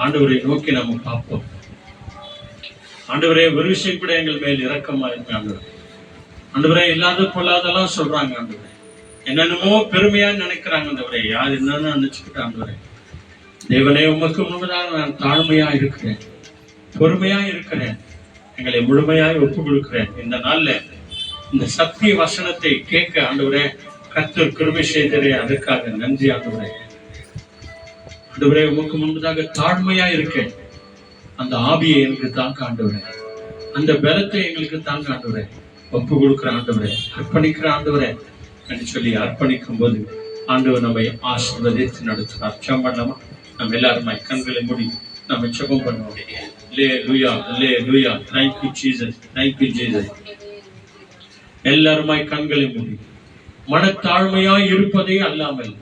ஆண்டவரை நோக்கி நம்ம பார்ப்போம். ஆண்டவரே, ஒரு விஷயம் கூட எங்கள் மேல் இரக்கமா இருக்கு ஆண்டவரே. ஆண்டவரே, இல்லாத பொல்லாதெல்லாம் சொல்றாங்க ஆண்டவரே, என்னென்னமோ பெருமையா நினைக்கிறாங்க ஆண்டவரே, யார் என்னன்னு நினைச்சுக்கிட்டு ஆண்டவரே. தேவனே, உமக்கு முன்பதாக நான் தாழ்மையா இருக்கிறேன், பொறுமையா இருக்கிறேன், எங்களை முழுமையாய் ஒப்பு கொடுக்கிறேன். இந்த நாள்ல இந்த சத்திய வசனத்தை கேட்க ஆண்டவரே கர்த்தர் கிருபை செய்தரே, அதற்காக நன்றி ஆண்டவரே. ஆண்டவரே, உமக்கு முன்பதாக தாழ்மையா இருக்கேன், அந்த ஆவியை எனக்கு தாங்க ஆண்டவரே, அந்த பலத்தை எங்களுக்கு தாங்க ஆண்டவரே. ஒப்பு கொடுக்கிற ஆண்டவரே, அர்ப்பணிக்கிற ஆண்டவரே என்று சொல்லி அர்ப்பணிக்கும் போது ஆண்டவர் நம்மை ஆசீர்வதித்து நடத்துவார். ஜெபம் பண்ணலாமா? நம்ம எல்லாருமே கண்களை மூடி நம்ம ஜெபம் பண்ணுவோம். அல்லேலூயா, thank you Jesus, thank you Jesus. எல்லாருமாய் கண்களை மூடி மனத்தாழ்மையாய் இருப்பதே அல்லாமல்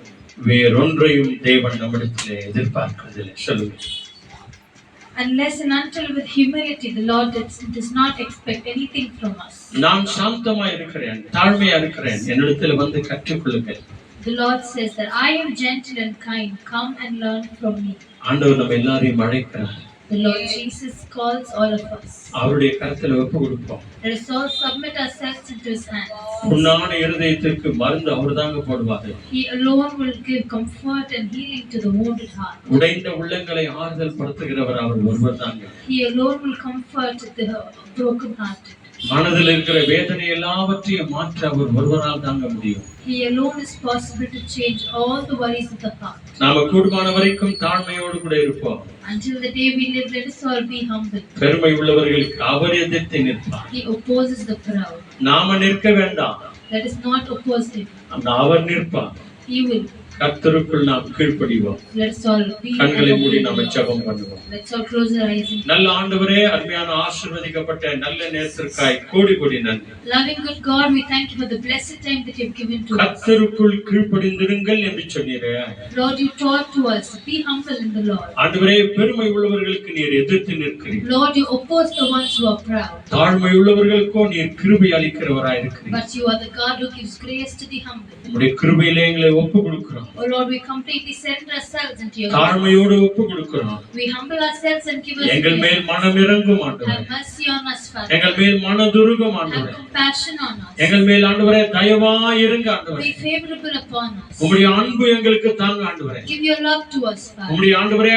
வேறொன்றையும் தேவன் நம்மிடத்திலே எதிர்பார்க்கிறதில்லை. சொல்லுங்க. Unless and until with humility the Lord does not expect anything from us. நான் சாந்தமா இருக்கிறேன், தாழ்மையா இருக்கிறேன், என்னிடத்தில் வந்து கற்றுக்கொள்ளுங்கள். The Lord says that I am gentle and kind, come and learn from me. ஆண்டவர் நம்ம எல்லாரையும் அழைக்கிறார். The Lord Jesus calls all of us. அவருடைய கரத்துல ஒப்பு கொடுப்போம். Let us all submit ourselves into His hands. புண்ணான இருதயத்திற்கு மருந்து அவர்தாங்க போடுவார். He alone will give comfort and healing to the wounded heart. உடைந்த உள்ளங்களை ஆறுதல் படுத்துகிறவர் அவர் ஒருவர் தாங்க. He alone will comfort the broken hearted. மனதில் இருக்கிற வேதனை எல்லாவற்றையும் மாற்ற அவர் ஒருவரால் தாங்க முடியும். He alone is possible to change all the worries of the heart. நாம கூடுமான வரைக்கும் தாழ்மையோடு கூட இருப்போம். Until the day we live, let us all be humble. பெருமை உள்ளவர்களுக்கு அவர் எதிர்த்து நிற்பார். He opposes the proud. நாம நிற்க வேண்டாம், Let us not oppose him. அவர் நிற்பார். He will. கர்த்தருக்குள் நாம் கீழ்ப்படிவோம். Let us all be. கண்களை மூடி நாம ஜெபம் பண்ணுவோம். Let's all close our eyes. நல்ல ஆண்டவரே, அருமையான ஆசீர்வதிக்கப்பட்ட நல்ல நேரத்திற்காய் கோடி கோடி நன்றி. Loving good God, we thank you for the blessed time that you have given to us. கர்த்தருக்குள் கீழ்ப்படிந்திருங்கள் என்று சொன்னீரே. Lord, you taught to us to be humble in the Lord. ஆண்டவரே, பெருமை உள்ளவர்களுக்கு நீர் எதிர்த்து நிற்கிறீர். Lord, you oppose the ones who are proud. தாழ்மை உள்ளவர்களுக்கோ நீர் கிருபை அளிக்கிறவராய் இருக்கிறீர். But you are the God who gives grace to the humble. உம்முடைய கிருபையிலே எங்களை ஒப்பு கொடுக்கிறோம். Oh Lord, we completely surrender ourselves into your தாழ்மையோடு ஒப்பு கொடுக்கிறோம். We humble ourselves and give us எங்கள் மேல் மனம் இறங்கும் ஆண்டவரே. Have mercy on us, Father. எங்கள் மேல் மனதுருகும் Have ஆண்டவரே. compassion on us. எங்கள் மேல் ஆண்டவரே தயவாய் இருங்க ஆண்டவரே. Be favorable upon us. உம்முடைய அன்பு எங்களுக்கு தாங்க ஆண்டவரே. Give your love to us, Father. உம்முடைய ஆண்டவரே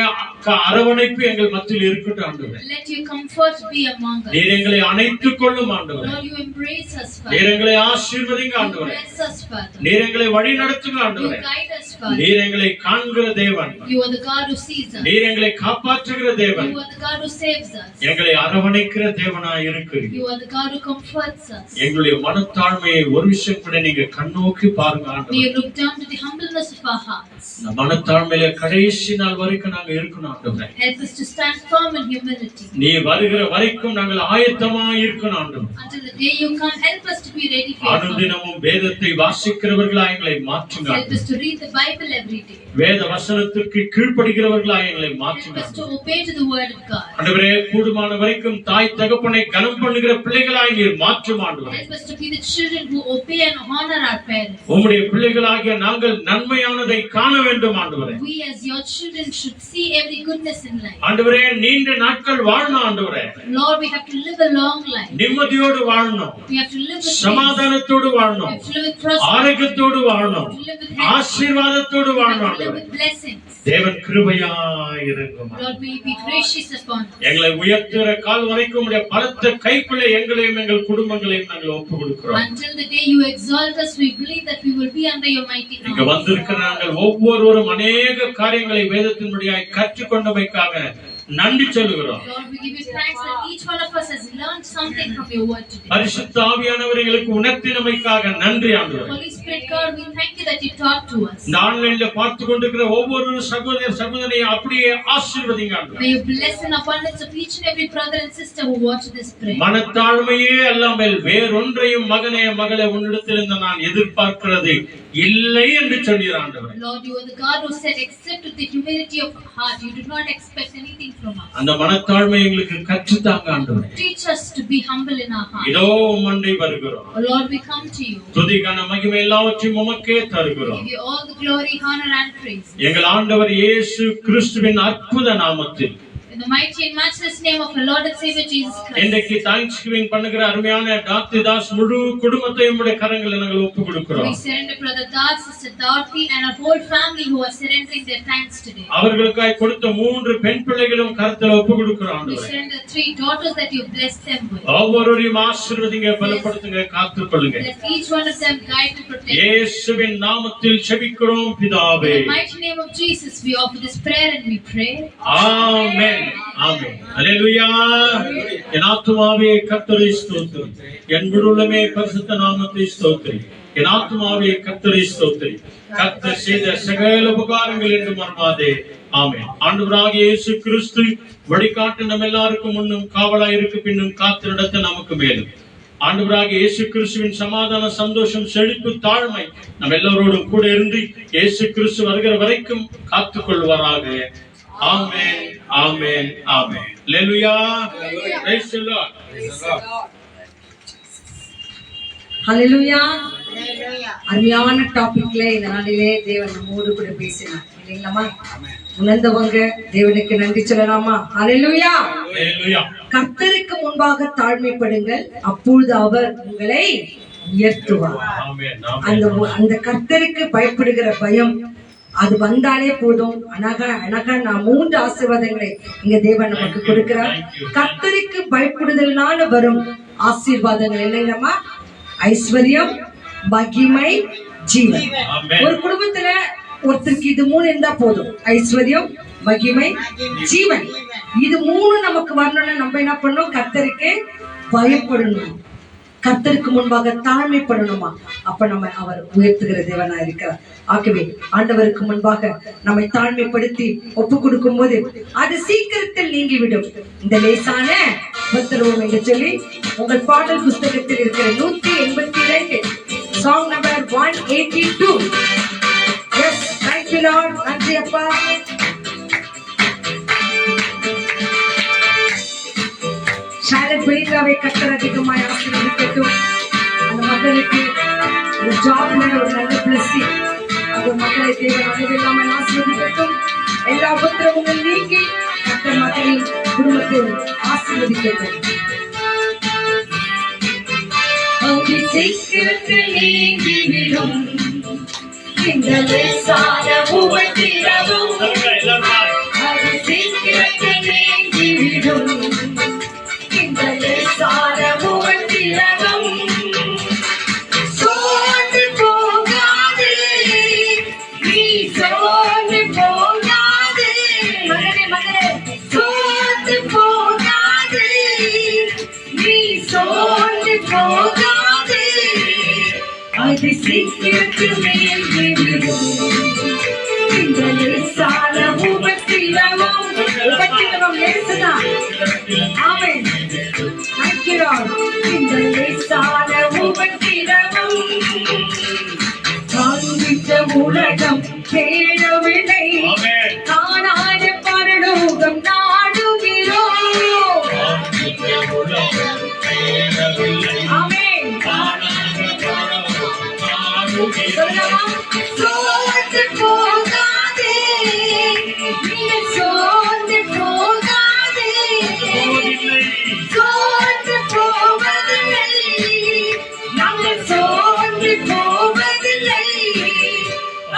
அரவணைப்பு எங்கள் மத்தியில் இருக்கட்டும் ஆண்டவரே. Let your comfort be among us. நீர் எங்களை அணைத்துக் கொள்ளும் ஆண்டவரே. Lord, you embrace us, நீர் Father. எங்களை ஆசீர்வதிங்க You ஆண்டவரே. bless us, Father. நீர் எங்களை வழி நடத்துங்க You ஆண்டவரே. guide us, Father. நீர் எங்களை காண்கிற தேவன். You are the God who sees us. நீர் எங்களை காப்பாற்றுகிற தேவன். You are the God who saves us. எங்களை அரவணைக்கிற தேவனாய் இருக்கிறீர். You are the God who comforts us. எங்களுடைய மனத்தாழ்மையை ஒரு விஷயம் கூட நீங்க கண்ணோக்கி பாருங்க May ஆண்டவரே. you look down to the humbleness of our hearts. இந்த மனத்தாழ்மையில கடைசி நாள் வரைக்கும் நாங்க இருக்கணும் ஆண்டவரே. Help us to stand firm in humility. நீ வருகிற வரைக்கும் நாங்கள் ஆயத்தமா இருக்கணும் ஆண்டவரே. Until the day you come, help us to be ready for your coming. அனுதினமும் வேதத்தை வாசிக்கிறவர்களா எங்களை மாற்றுங்க Help ஆண்டவரே. us to read the Bible Bible every day. வேத வசனத்துக்கு கீழ்ப்படுகிறவர்களாய் எங்களை மாற்றும் Help us to obey to the word of God. ஆண்டவரே, கூடுமான வரைக்கும் தாய் தகப்பனை கனம் பண்ணுகிற பிள்ளைகளாய் நீர் மாற்றும் ஆண்டவரே. Help us to be the children who obey and honor our parents. உம்முடைய பிள்ளைகளாகிய நாங்கள் நன்மையானதை காண வேண்டும் ஆண்டவரே. We as your children should see every goodness in life. ஆண்டவரே, நீண்ட நாட்கள் வாழணும் ஆண்டவரே. Lord, we have to live a long life. நிம்மதியோடு வாழணும், We have to live with peace. சமாதானத்தோடு We வாழணும், have to live with prosperity. ஆரோக்கியத்தோடு வாழணும், We have to live with health. ஆசீர்வாதத்தோடு We வாழணும் have to live ஆண்டவரே. with blessings. தேவன் கிருபையாய் இறங்கும். Lord, may you be gracious upon us. எங்களை உயர்த்துகிற கால் வரைக்கும் உடைய பலத்த கைக்குள்ளே எங்களையும் எங்கள் குடும்பங்களையும் நாங்கள் ஒப்புக் கொடுக்கிறோம். Until the day you exalt us, we believe that we will be under your mighty இங்க arm. வந்திருக்கிற நாங்கள் ஒவ்வொருவரும் அநேக காரியங்களை வேதத்தின்படியாய் கற்றுக்கொண்டமைக்காக நன்றி சொல்லுகிறோம். Lord, we give you thanks that each one of us has learned something from your word today. பரிசுத்த ஆவியானவர் எங்களுக்கு உணர்த்தினமைக்காக நன்றி ஆண்டவரே. Holy Spirit God, we thank you that you taught to us. இந்த ஆன்லைன்ல பார்த்து கொண்டிருக்கிற ஒவ்வொரு சகோதர சகோதரியை அப்படியே ஆசீர்வதிங்க ஆண்டவரே. May you bless and abundance of each and every brother and sister who watch this prayer. மனத்தாழ்மையே அல்லாமல் வேறொன்றையும் மகனே மகளே உன்னிடத்திலிருந்து நான் எதிர்பார்க்கிறது இல்லை என்று சொன்னீர் ஆண்டவரே. Lord, you are the God who said, except with the humility of heart, you do not expect anything from us. அந்த மனத்தாழ்மை எங்களுக்கு கற்றுத்தாங்க ஆண்டவரே. Teach us to be humble in our heart. இதோ உம்மண்டை வருகிறோம். Oh Lord, we come to you. துதி கன மகிமை எல்லாவற்றையும் உமக்கே தருகிறோம். Give you all the glory, honor and praise. எங்கள் ஆண்டவர் இயேசு கிறிஸ்துவின் அற்புத நாமத்தில் In the mighty and matchless name of our Lord and Savior Jesus Christ. இன்றைக்கு தேங்க்ஸ்கிவிங் பண்ணுகிற அருமையான டாக்டர் தாஸ் முழு குடும்பத்தையும் உடைய கரங்களில் நாங்கள் ஒப்புக் We கொடுக்கிறோம். surrender Brother Dad, Sister Dorothy and our whole family who are surrendering their thanks today. அவர்களுக்காய் கொடுத்த 3 பெண் பிள்ளைகளும் கரத்தில் ஒப்புக் கொடுக்கிறோம் We ஆண்டவரே. surrender 3 daughters that you blessed them with. ஒவ்வொருவரையும் ஆசீர்வதிங்க, பலப்படுத்துங்க, காத்துக்கொள்ளுங்க. Bless each one of them, guide and protect. இயேசுவின் நாமத்தில் ஜெபிக்கிறோம் பிதாவே. In the mighty name of Jesus, we offer this prayer and we pray. ஆமென். ஆமென். அல்லேலூயா. என் ஆத்துமாவே கர்த்தரை ஸ்தோத்திரி. என் முழு உள்ளமே பரிசுத்த நாமத்தை ஸ்தோத்திரி. என் ஆத்துமாவே கர்த்தரை ஸ்தோத்திரி. கர்த்தர் செய்த சகல உபகாரங்கள் என்று மறவாதே. ஆமென். ஆண்டவராகிய இயேசு கிறிஸ்து வழிகாட்டு நம்ம எல்லாருக்கும் முன்னும் காவலாய் இருக்கு பின்னும் காத்து நடத்த நமக்கு மேலும் ஆண்டவராகிய இயேசு கிறிஸ்துவின் சமாதான சந்தோஷம் செழிப்பு தாழ்மை நம்ம எல்லோரோடும் கூட இருந்து இயேசு கிறிஸ்து வருகிற வரைக்கும் காத்துக் கொள்வாராக. ஆமென், ஆமென், ஆமென். அல்லேலூயா. Praise the Lord. Hallelujah. Hallelujah. அருமையான டாபிக்ல இந்த நாளிலே தேவன் நம்மோடு கூட பேசினார் இல்லைங்களாமா? உணர்ந்தவங்க தேவனுக்கு நன்றி சொல்லலாமா? ஹல்லேலூயா. அல்லேலூயா. கர்த்தருக்கு முன்பாக தாழ்மைப்படுங்கள், அப்பொழுது அவர் உங்களை உயர்த்துவார். ஆமென், அந்த ஆமென். அந்த கர்த்தருக்கு பயப்படுகிற பயம் அது வந்தாலே போதும். அழகா நான் 3 ஆசீர்வாதங்களை இங்க தேவன் நமக்கு கொடுக்கிறார். கர்த்தருக்கு பயப்படுதல்னால வரும் ஆசீர்வாதங்கள் என்னங்கம்மா? ஐஸ்வர்யம், மகிமை, ஜீவன். ஆமென். ஒரு குடும்பத்துல ஒருத்தருக்கு இது 3 இருந்தா போதும். ஐஸ்வர்யம், மகிமை, ஜீவன். இது 3 நமக்கு வரணும்னா நம்ம என்ன பண்ணணும்? கர்த்தருக்கு பயப்படணும், கர்த்தருக்கு முன்பாக தாழ்மைப்படணுமா? அப்ப நம்ம அவர் உயர்த்துகிற தேவனா இருக்கிறார். ஆகவே ஆண்டவருக்கு முன்பாக நம்மை தாழ்மைப்படுத்தி ஒப்பு கொடுக்கும் போது அது சீக்கிரத்தில் நீங்கிவிடும். இந்த லேசான உபத்திரவம் என்று சொல்லி உங்கள் பாடல் புஸ்தகத்தில் இருக்கிற 182 song number 182. Yes, thank you lord. நன்றி அப்பா. ஷாலட் பெலிகாவை கர்த்தர் அதிகமாய் ஆசீர்வதிக்கட்டும். அந்த மகளுக்கு ஒரு ஜாப்ல ஒரு நல்ல பிளஸிங், அந்த மக்களை தேவன் அளவில்லாமல் ஆசீர்வதிக்கட்டும். எல்லா உபத்திரவங்களும் நீக்கி கர்த்தர் மகளின் குடும்பத்தை ஆசீர்வதிக்கட்டும். சீக்கிரத்தில் நீங்கிவிடும் இந்த லேசான உபத்திரவம், அது சீக்கிரத்தில் நீங்கிவிடும் இந்த லேசான உபத்திரவம். சோர்ந்து போகாதே, நீ சோர்ந்து போகாதே. மகனே, சோர்ந்து போகாதே, நீ சோர்ந்து போகாதே. அது சீக்கிரத்தில் நீங்கிவிடும் இந்த லேசான உபத்திரவம். உபத்திரவம் லேசுதான். ஆமென். Thank you, Lord. இந்த லேசான உபத்திரவம் காண்பித்த உலகம் தேடவில்லை, ஆமென். காணாத பரலோகம் நாடுகிறோம். காண்கின்ற உலகம் தேடவில்லை, ஆமென். காணாத பரலோகம் நாடுகிறோம். சொல்லலாமா? சோர்ந்து போகாதே, நீ சோர்ந்து போகாதே, போவதில்லை, சோர்ந்து போவதில்லை, நாங்கள் சோர்ந்து போவதில்லை,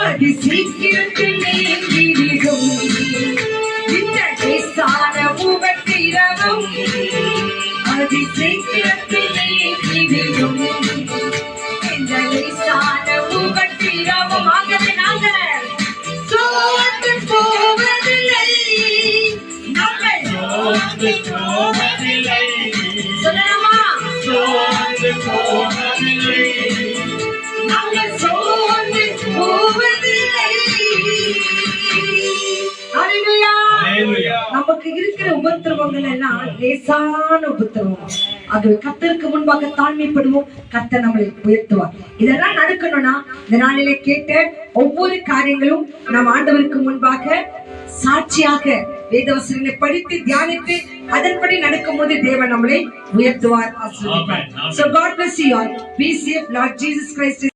அது சீக்கிரத்தில் நீங்கிவிடும். இந்த லேசான உபத்திரவம் அது சீக்கிரத்தில் நீங்கிவிடும். இந்த லேசான உபத்திரவம் ஆகவே நாங்கள் சோர்ந்து போவதில்லை, நாங்கள் சோர்ந்து போவதில்லை, சொல்லலாமா? சோர்ந்து போவதில்லை. நாங்கள் சோர்ந்து போவதில்லை. ஹல்லேலூயா. ஹல்லேலூயா. நமக்கு இருக்கிற உபத்திரவங்கள் எல்லாம் லேசான உபத்திரவம். ஆகவே கர்த்தருக்கு முன்பாக தாழ்மைப்படுவோம், கர்த்தர் நம்மளை உயர்த்துவார். இதெல்லாம் நடக்கணும்னா இந்த நாளிலே கேட்ட ஒவ்வொரு காரியங்களும் நம் ஆண்டவருக்கு முன்பாக சாட்சியாக வேதவசனங்களை படித்து தியானித்து அதன்படி நடக்கும்போது தேவன் நம்மளை உயர்த்துவார், ஆசீர்வதிப்பார். ஆமென். So God bless you all. Be safe. Lord Jesus Christ is